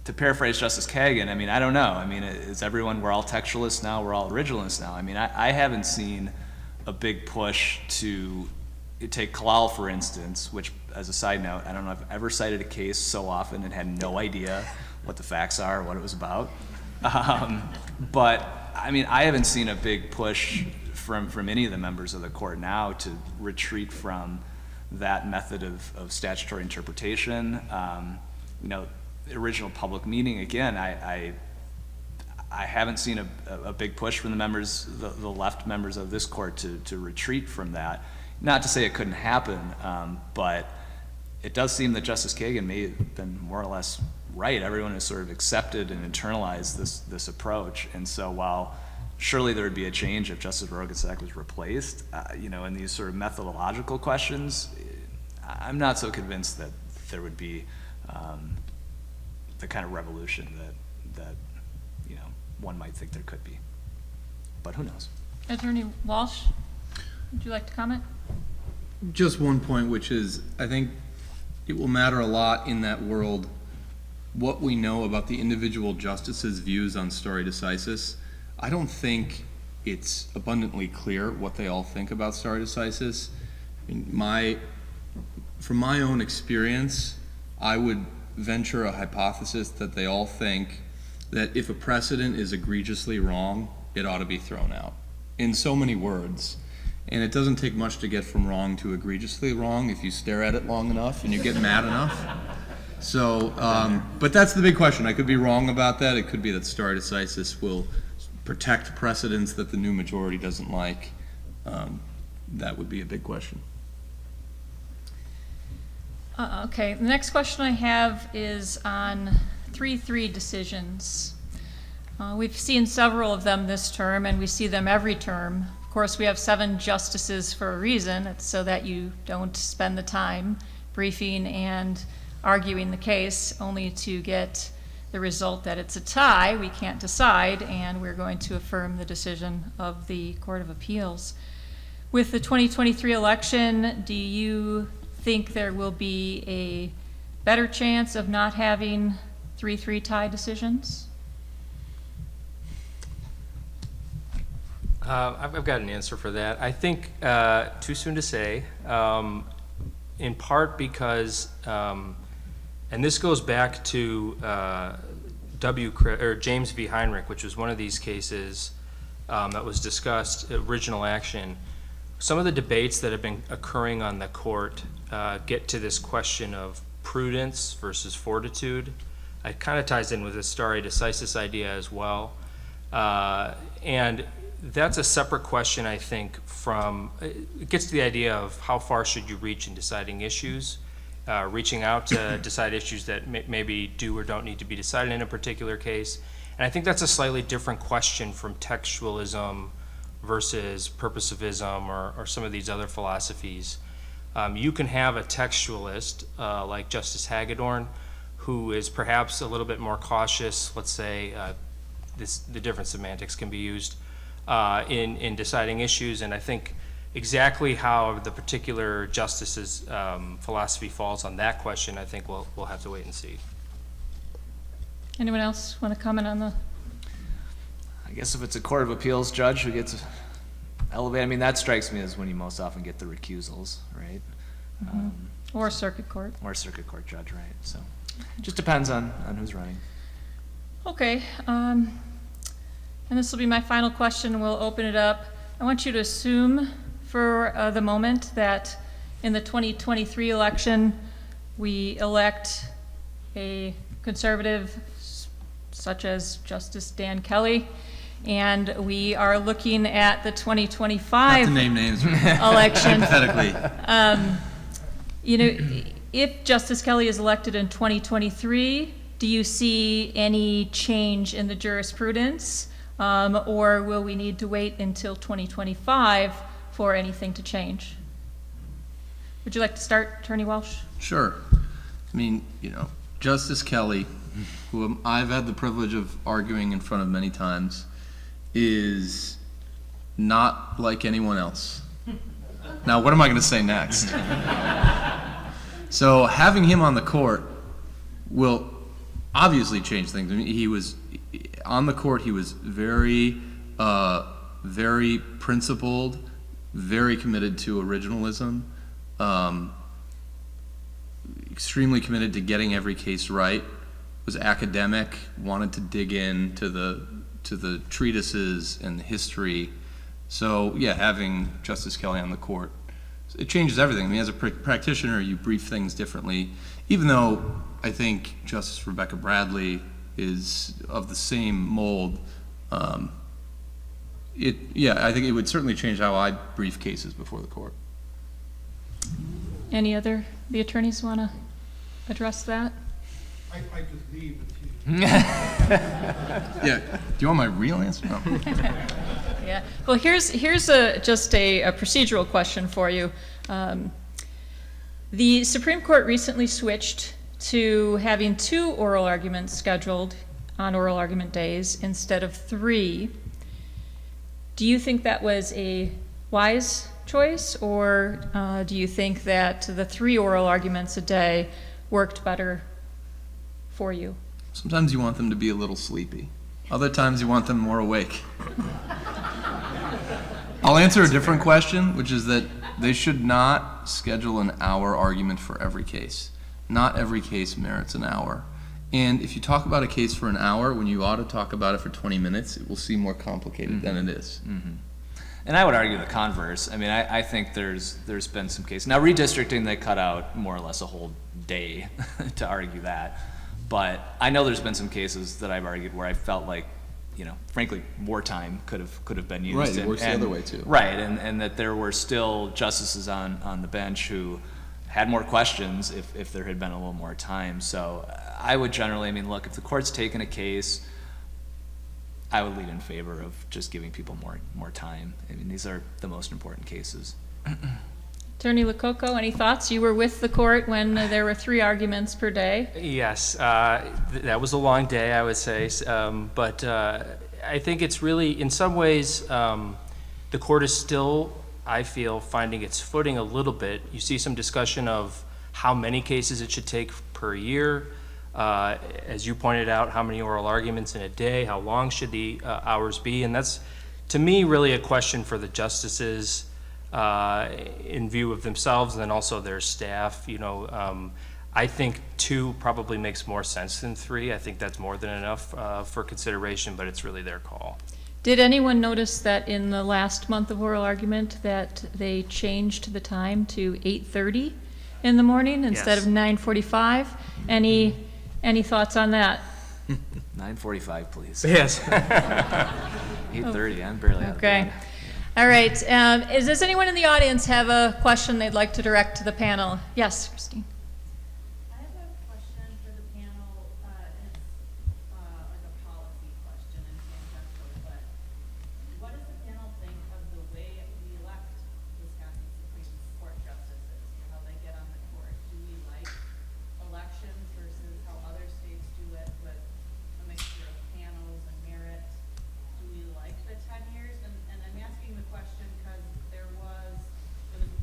to paraphrase Justice Kagan, I mean, I don't know. I mean, is everyone, we're all textualists now, we're all originalists now? I mean, I haven't seen a big push to take Kalal, for instance, which, as a side note, I don't know if I've ever cited a case so often and had no idea what the facts are or what it was about. But, I mean, I haven't seen a big push from any of the members of the court now to retreat from that method of statutory interpretation. The original public meeting, again, I haven't seen a big push from the members, the left members of this court to retreat from that. Not to say it couldn't happen, but it does seem that Justice Kagan may have been more or less right. Everyone has sort of accepted and internalized this approach. And so while surely there would be a change if Justice Rogensack was replaced, in these sort of methodological questions, I'm not so convinced that there would be the kind of revolution that one might think there could be. But who knows? Attorney Walsh, would you like to comment? Just one point, which is, I think it will matter a lot in that world what we know about the individual justices' views on stare decisis. I don't think it's abundantly clear what they all think about stare decisis. From my own experience, I would venture a hypothesis that they all think that if a precedent is egregiously wrong, it ought to be thrown out. In so many words. And it doesn't take much to get from wrong to egregiously wrong if you stare at it long enough and you get mad enough. So, but that's the big question. I could be wrong about that. It could be that stare decisis will protect precedents that the new majority doesn't like. That would be a big question. Okay, the next question I have is on 3-3 decisions. We've seen several of them this term, and we see them every term. course, we have 7 justices for a reason. It's so that you don't spend the time briefing and arguing the case only to get the result that it's a tie. We can't decide, and we're going to affirm the decision of the Court of Appeals. With the 2023 election, do you think there will be a better chance of not having 3-3 tie decisions? I've got an answer for that. I think too soon to say, in part because, and this goes back to James v. Heinrich, which was one of these cases that was discussed, original action. Some of the debates that have been occurring on the court get to this question of prudence versus fortitude. It kind of ties in with the stare decisis idea as well. And that's a separate question, I think, it gets to the idea of how far should you reach in deciding issues, reaching out to decide issues that maybe do or don't need to be decided in a particular case. And I think that's a slightly different question from textualism versus purposivism or some of these other philosophies. You can have a textualist like Justice Hagedorn, who is perhaps a little bit more cautious, let's say, the different semantics can be used in deciding issues, and I think exactly how the particular justice's philosophy falls on that question, I think we'll have to wait and see. Anyone else want to comment on the? I guess if it's a Court of Appeals judge who gets elevated, I mean, that strikes me as when you most often get the recusals, right? Or circuit court. Or circuit court judge, right? So it just depends on who's running. Okay, and this will be my final question. We'll open it up. I want you to assume for the moment that in the 2023 election, we elect a conservative such as Justice Dan Kelly, and we are looking at the 2025 Not to name names. election. Hypothetically. You know, if Justice Kelly is elected in 2023, do you see any change in the jurisprudence, or will we need to wait until 2025 for anything to change? Would you like to start, Attorney Walsh? Sure. I mean, Justice Kelly, who I've had the privilege of arguing in front of many times, is not like anyone else. Now, what am I going to say next? So having him on the court will obviously change things. I mean, he was on the court. He was very, very principled, very committed to originalism, extremely committed to getting every case right. Was academic, wanted to dig in to the treatises and the history. So yeah, having Justice Kelly on the court, it changes everything. I mean, as a practitioner, you brief things differently. Even though I think Justice Rebecca Bradley is of the same mold, I think it would certainly change how I brief cases before the court. The attorneys want to address that? I could leave if you. Yeah. Do you want my real answer? No. Yeah. Well, here's just a procedural question for you. The Supreme Court recently switched to having 2 oral arguments scheduled on oral argument days instead of 3. Do you think that was a wise choice, or do you think that the 3 oral arguments a day worked better for you? Sometimes you want them to be a little sleepy. Other times you want them more awake. I'll answer a different question, which is that they should not schedule an hour argument for every case. Not every case merits an hour. And if you talk about a case for an hour when you ought to talk about it for 20 minutes, it will seem more complicated than it is. Mm-hmm. And I would argue the converse. I mean, I think there's been some cases. Now, redistricting, they cut out more or less a whole day to argue that. But I know there's been some cases that I've argued where I felt like, frankly, more time could have been used. Right, it works the other way too. Right, and that there were still justices on the bench who had more questions if there had been a little more time. So I would generally, look, if the court's taken a case, I would lean in favor of just giving people more time. I mean, these are the most important cases. Attorney Lacocco, any thoughts? You were with the court when there were 3 arguments per day. Yes, that was a long day, I would say, but I think it's really, in some ways, the court is still, I feel, finding its footing a little bit. You see some discussion of how many cases it should take per year. As you pointed out, how many oral arguments in a day, how long should the hours be? And that's, to me, really a question for the justices in view of themselves and then also their staff. You know, I think 2 probably makes more sense than 3. I think that's more than enough for consideration, but it's really their call. Did anyone notice that in the last month of oral argument that they changed the time to 8:30 in the morning instead of 9:45? Any thoughts on that? 9:45, please. Yes. 8:30, I'm barely out of Okay. bed. All right. Does anyone in the audience have a question they'd like to direct to the panel? Yes, Christine. I have a question for the panel. It's like a policy question and tangential, but what does the panel think of the way we elect Wisconsin Supreme Court justices, how they get on the court? Do we like elections versus how other states do it with a mixture of panels and merit? Do we like the 10 years? And I'm asking the question because it was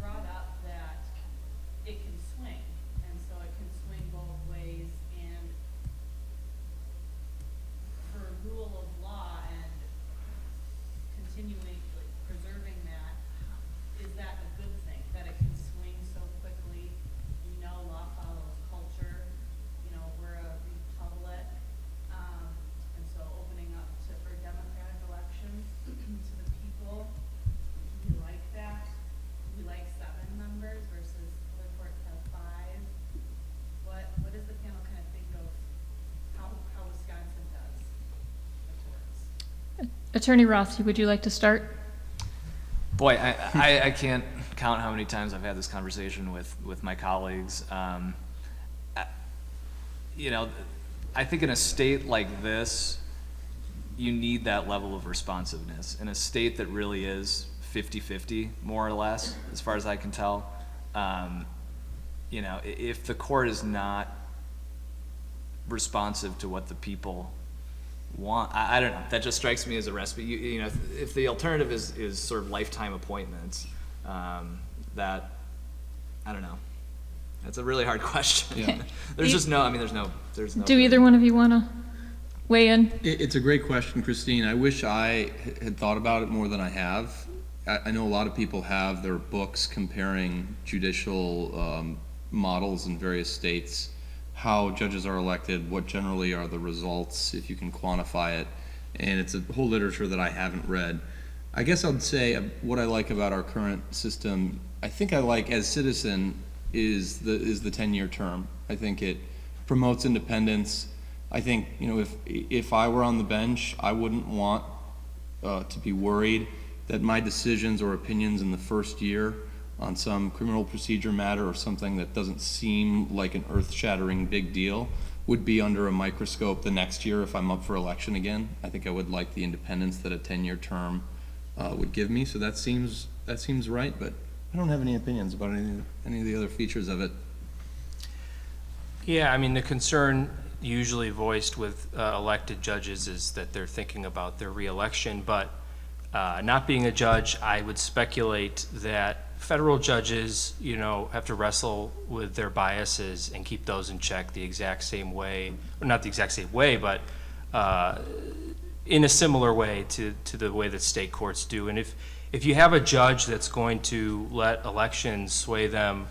brought up that it can swing, and so it can swing both ways, and for rule of law and continuing, like, preserving that, is that a good thing, that it can swing so quickly? You know, law follows culture, you know, we're a republic, and so opening up for democratic elections to the people, do we like that? Do we like 7 members versus other courts have 5? What does the panel kind of think of how Wisconsin does the courts? Attorney Roth, would you like to start? Boy, I can't count how many times I've had this conversation with my colleagues. You know, I think in a state like this, you need that level of responsiveness. In a state that really is 50-50, more or less, as far as I can tell, you know, if the court is not responsive to what the people want, I don't know, that just strikes me as a recipe. You know, if the alternative is sort of lifetime appointments, that, I don't know. That's a really hard question. Yeah. There's just no, I mean, there's no. Do either one of you want to weigh in? It's a great question, Christine. I wish I had thought about it more than I have. I know a lot of people have their books comparing judicial models in various states, how judges are elected, what generally are the results, if you can quantify it, and it's a whole literature that I haven't read. I guess I'd say what I like about our current system, I think I like as citizen, is the 10-year term. I think it promotes independence. I think, you know, if I were on the bench, I wouldn't want to be worried that my decisions or opinions in the first year on some criminal procedure matter or something that doesn't seem like an earth-shattering big deal would be under a microscope the next year if I'm up for election again. I think I would like the independence that a 10-year term would give me. So that seems right, but I don't have any opinions about any of the other features of it. Yeah, I mean, the concern usually voiced with elected judges is that they're thinking about their reelection, but not being a judge, I would speculate that federal judges, you know, have to wrestle with their biases and keep those in check the exact same way, or not the exact same way, but in a similar way to the way that state courts do. And if you have a judge that's going to let elections sway them,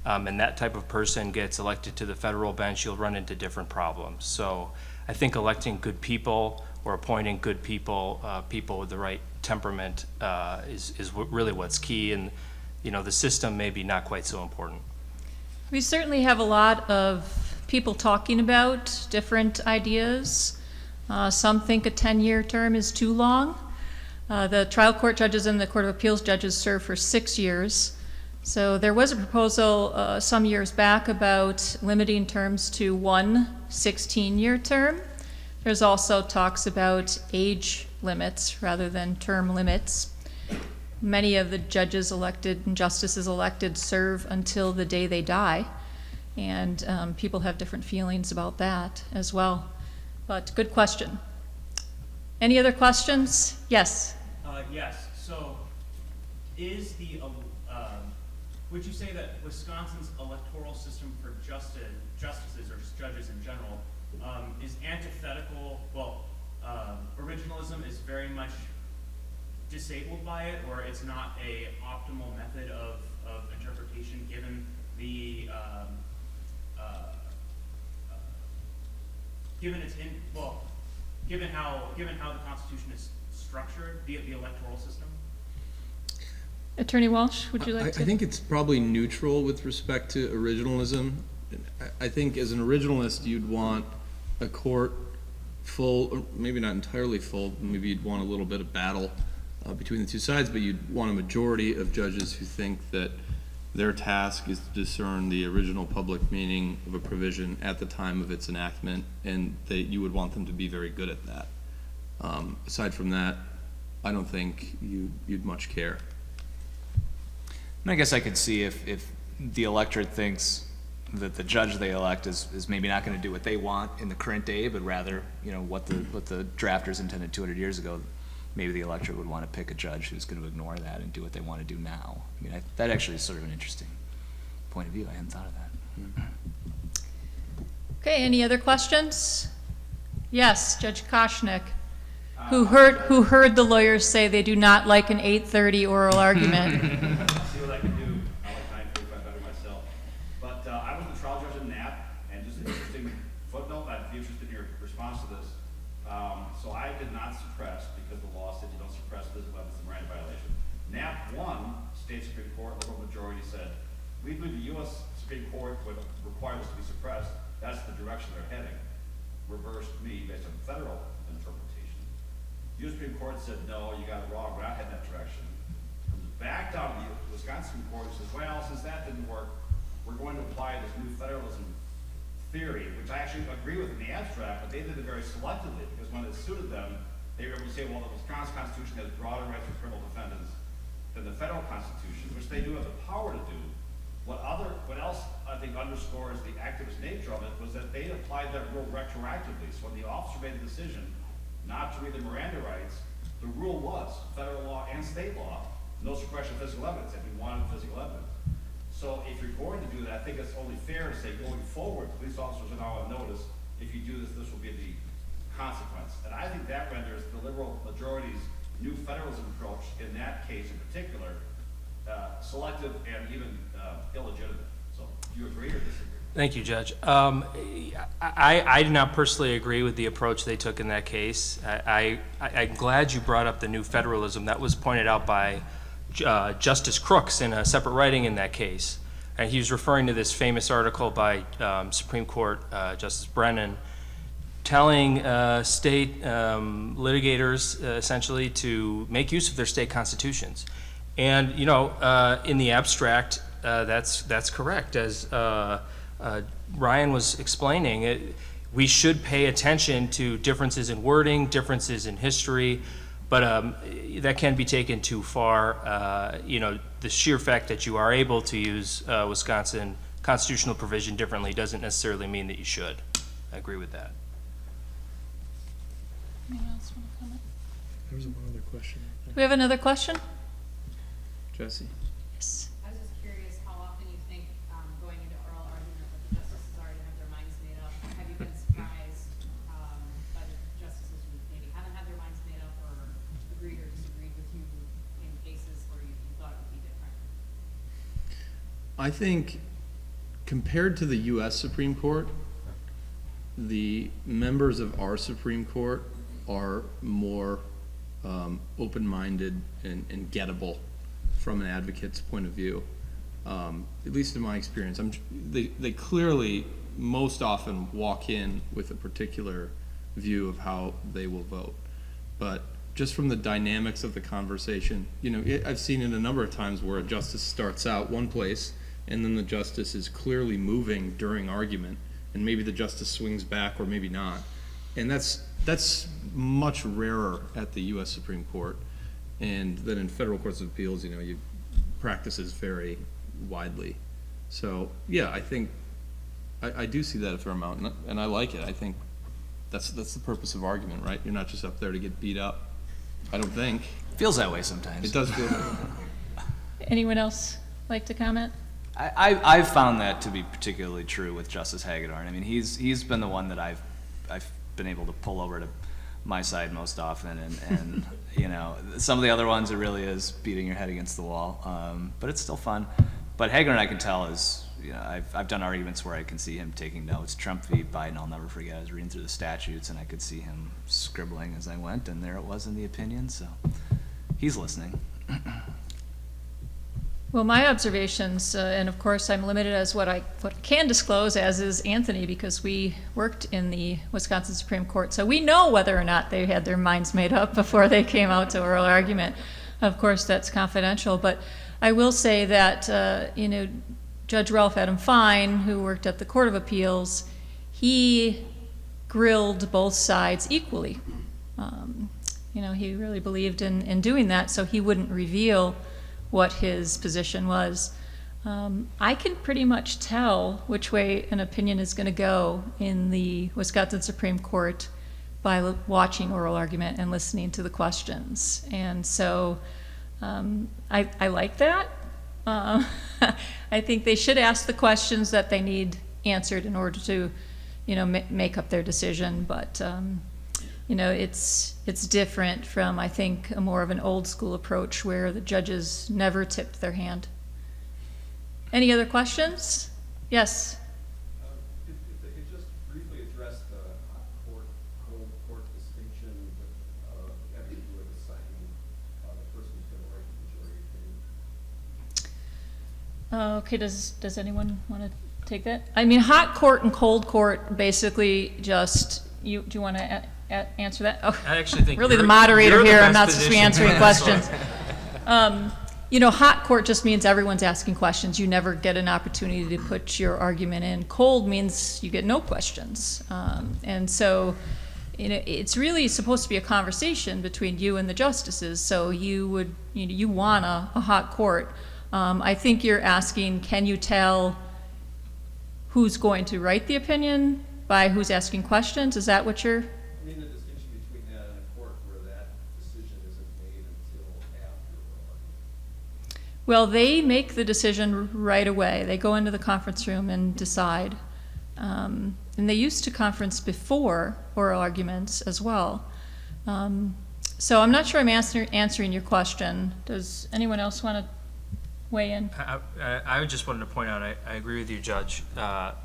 and that type of person gets elected to the federal bench, you'll run into different problems. So I think electing good people or appointing good people, people with the right temperament, is really what's key. And, you know, the system may be not quite so important. We certainly have a lot of people talking about different ideas. Some think a 10-year term is too long. The trial court judges and the Court of Appeals judges serve for 6 years. So there was a proposal some years back about limiting terms to one 16-year term. There's also talks about age limits rather than term limits. Many of the judges elected and justices elected serve until the day they die, and people have different feelings about that as well. But good question. Any other questions? Yes. Yes. So, is the would you say that Wisconsin's electoral system for justices or just judges in general is antithetical? Well, originalism is very much disabled by it, or it's not a optimal method of interpretation given the given how the Constitution is structured, the electoral system. Attorney Walsh, would you like to? I think it's probably neutral with respect to originalism. I think as an originalist, you'd want a court full, or maybe not entirely full, maybe you'd want a little bit of battle between the two sides, but you'd want a majority of judges who think that their task is to discern the original public meaning of a provision at the time of its enactment, and that you would want them to be very good at that. Aside from that, I don't think you'd much care. And I guess I could see if the electorate thinks that the judge they elect is maybe not going to do what they want in the current day, but rather, what the drafters intended 200 years ago, maybe the electorate would want to pick a judge who's going to ignore that and do what they want to do now. I mean, that actually is sort of an interesting point of view. I hadn't thought of that. Okay, any other questions? Yes, Judge Koshnick, who heard the lawyers say they do not like an 8:30 oral argument. See what I can do. I like 9:45 better myself. But I was the trial judge in Knapp, and just an interesting footnote, I'd be interested in your response to this. So I did not suppress, because the law said you don't suppress physical evidence of Miranda violation. Knapp 1, state Supreme Court, liberal majority said, we believe the U.S. Supreme Court would require this to be suppressed. That's the direction they're heading. Reversed me based on federal interpretation. The U.S. Supreme Court said, no, you got it wrong, we're not heading that direction. Comes back down to the Wisconsin Supreme Court and says, well, since that didn't work, we're going to apply this new federalism theory, which I actually agree with in the abstract, but they did it very selectively, because when it suited them, they were able to say, well, the Wisconsin Constitution has broader rights for criminal defendants than the federal Constitution, which they do have the power to do. What else I think underscores the activist nature of it was that they applied that rule retroactively. So when the officer made the decision not to read the Miranda rights, the rule was federal law and state law, no suppression of physical evidence, if we wanted physical evidence. So if you're going to do that, I think it's only fair to say going forward, police officers are now on notice, if you do this, this will be the consequence. And I think that renders the liberal majority's new federalism approach in that case in particular selective and even illegitimate. So do you agree or disagree? Thank you, Judge. I do not personally agree with the approach they took in that case. I'm glad you brought up the new federalism. That was pointed out by Justice Crooks in a separate writing in that case. And he was referring to this famous article by Supreme Court Justice Brennan telling state litigators essentially to make use of their state constitutions. And, in the abstract, that's correct. As Ryan was explaining, we should pay attention to differences in wording, differences in history, but that can be taken too far. The sheer fact that you are able to use Wisconsin constitutional provision differently doesn't necessarily mean that you should. I agree with that. Anyone else want to comment? There was one other question. Do we have another question? Jesse. Yes. I was just curious how often you think, going into oral argument, that the justices already have their minds made up. Have you been surprised by the justices who maybe haven't had their minds made up, or agreed or disagreed with you in cases where you thought it would be different? I think compared to the U.S. Supreme Court, the members of our Supreme Court are more open-minded and gettable from an advocate's point of view. At least in my experience, they clearly most often walk in with a particular view of how they will vote. But just from the dynamics of the conversation, I've seen it a number of times where a justice starts out one place and then the justice is clearly moving during argument, and maybe the justice swings back or maybe not. And that's much rarer at the U.S. Supreme Court, and then in federal courts of appeals, practices vary widely. So, yeah, I think, I do see that a fair amount, and I like it. I think that's the purpose of argument, right? You're not just up there to get beat up, I don't think. Feels that way sometimes. It does feel that way. Anyone else like to comment? I've found that to be particularly true with Justice Hagedorn. I mean, he's been the one that I've been able to pull over to my side most often, and some of the other ones it really is beating your head against the wall. But it's still fun. But Hagedorn, I can tell, is I've done arguments where I can see him taking notes. Trump v. Biden, I'll never forget. I was reading through the statutes, and I could see him scribbling as I went, and there it was in the opinion. So he's listening. Well, my observations, and of course I'm limited as what I can disclose, as is Anthony, because we worked in the Wisconsin Supreme Court, so we know whether or not they had their minds made up before they came out to oral argument. Of course, that's confidential, but I will say that, Judge Ralph Adam Fine, who worked at the Court of Appeals, he grilled both sides equally. He really believed in doing that, so he wouldn't reveal what his position was. I can pretty much tell which way an opinion is going to go in the Wisconsin Supreme Court by watching oral argument and listening to the questions. And so I like that. I think they should ask the questions that they need answered in order to, make up their decision. But it's different from, I think, a more of an old school approach where the judges never tipped their hand. Any other questions? Yes. If they could just briefly address the hot court, cold court distinction having to do with assigning the person who's going to write the majority opinion. Okay, does anyone want to take that? I mean, hot court and cold court basically just, do you want to answer that? Oh, I actually think really the you're moderator the here. I'm best not supposed to be position. answering questions. Hot court just means everyone's asking questions. You never get an opportunity to put your argument in. Cold means you get no questions. And so, it's really supposed to be a conversation between you and the justices. So you would, you want a hot court. I think you're asking, can you tell who's going to write the opinion by who's asking questions? Is that what you're? I mean, the distinction between that and a court where that decision isn't made until after oral argument. Well, they make the decision right away. They go into the conference room and decide. And they used to conference before oral arguments as well. So I'm not sure I'm answering your question. Does anyone else want to weigh in? I just wanted to point out, I agree with you, Judge.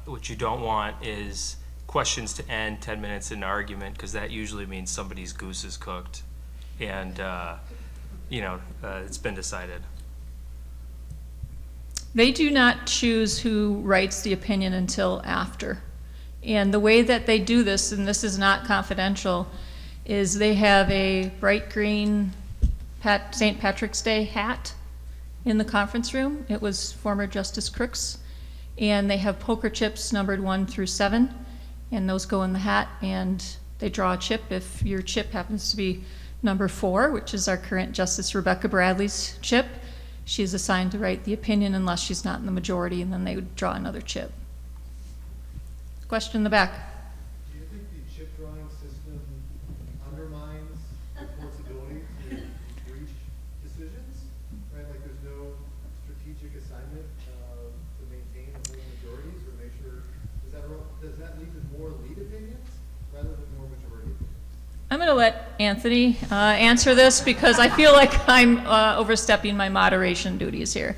What you don't want is questions to end 10 minutes in an argument, because that usually means somebody's goose is cooked and it's been decided. They do not choose who writes the opinion until after. And the way that they do this, and this is not confidential, is they have a bright green St. Patrick's Day hat in the conference room. It was former Justice Crook's. And they have poker chips numbered 1 through 7, and those go in the hat, and they draw a chip if your chip happens to be number 4, which is our current Justice Rebecca Bradley's chip. She's assigned to write the opinion unless she's not in the majority, and then they would draw another chip. Question in the back. Do you think the chip drawing system undermines the court's ability to reach decisions? Right, like there's no strategic assignment to maintain a whole majorities or make sure, does that lead to more lead opinions rather than more majority opinions? I'm going to let Anthony answer this because I feel like I'm overstepping my moderation duties here.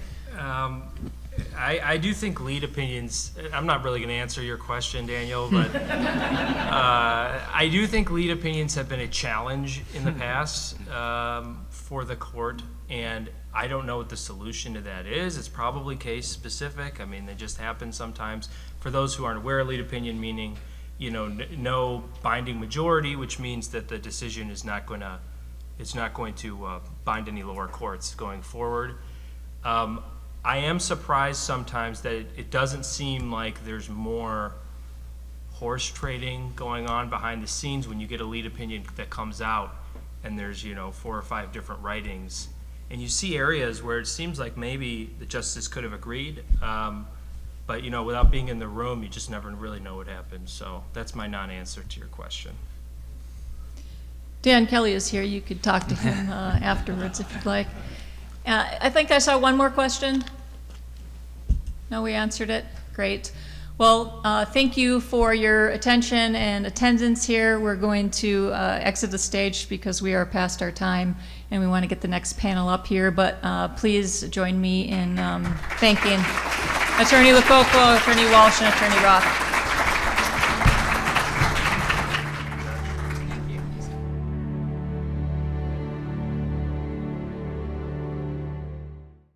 I do think lead opinions, I'm not really going to answer your question, Daniel, but I do think lead opinions have been a challenge in the past for the court, and I don't know what the solution to that is. It's probably case specific. I mean, they just happen sometimes. For those who aren't aware, lead opinion meaning, no binding majority, which means that the decision is not going to bind any lower courts going forward. I am surprised sometimes that it doesn't seem like there's more horse trading going on behind the scenes when you get a lead opinion that comes out and there's, 4 or 5 different writings. And you see areas where it seems like maybe the justice could have agreed, but, without being in the room, you just never really know what happened. So that's my non-answer to your question. Dan Kelly is here. You could talk to him afterwards if you'd like. I think I saw one more question. No, we answered it. Great. Well, thank you for your attention and attendance here. We're going to exit the stage because we are past our time and we want to get the next panel up here. But please join me in thanking Attorney LoCoco, Attorney Walsh, and Attorney Roth.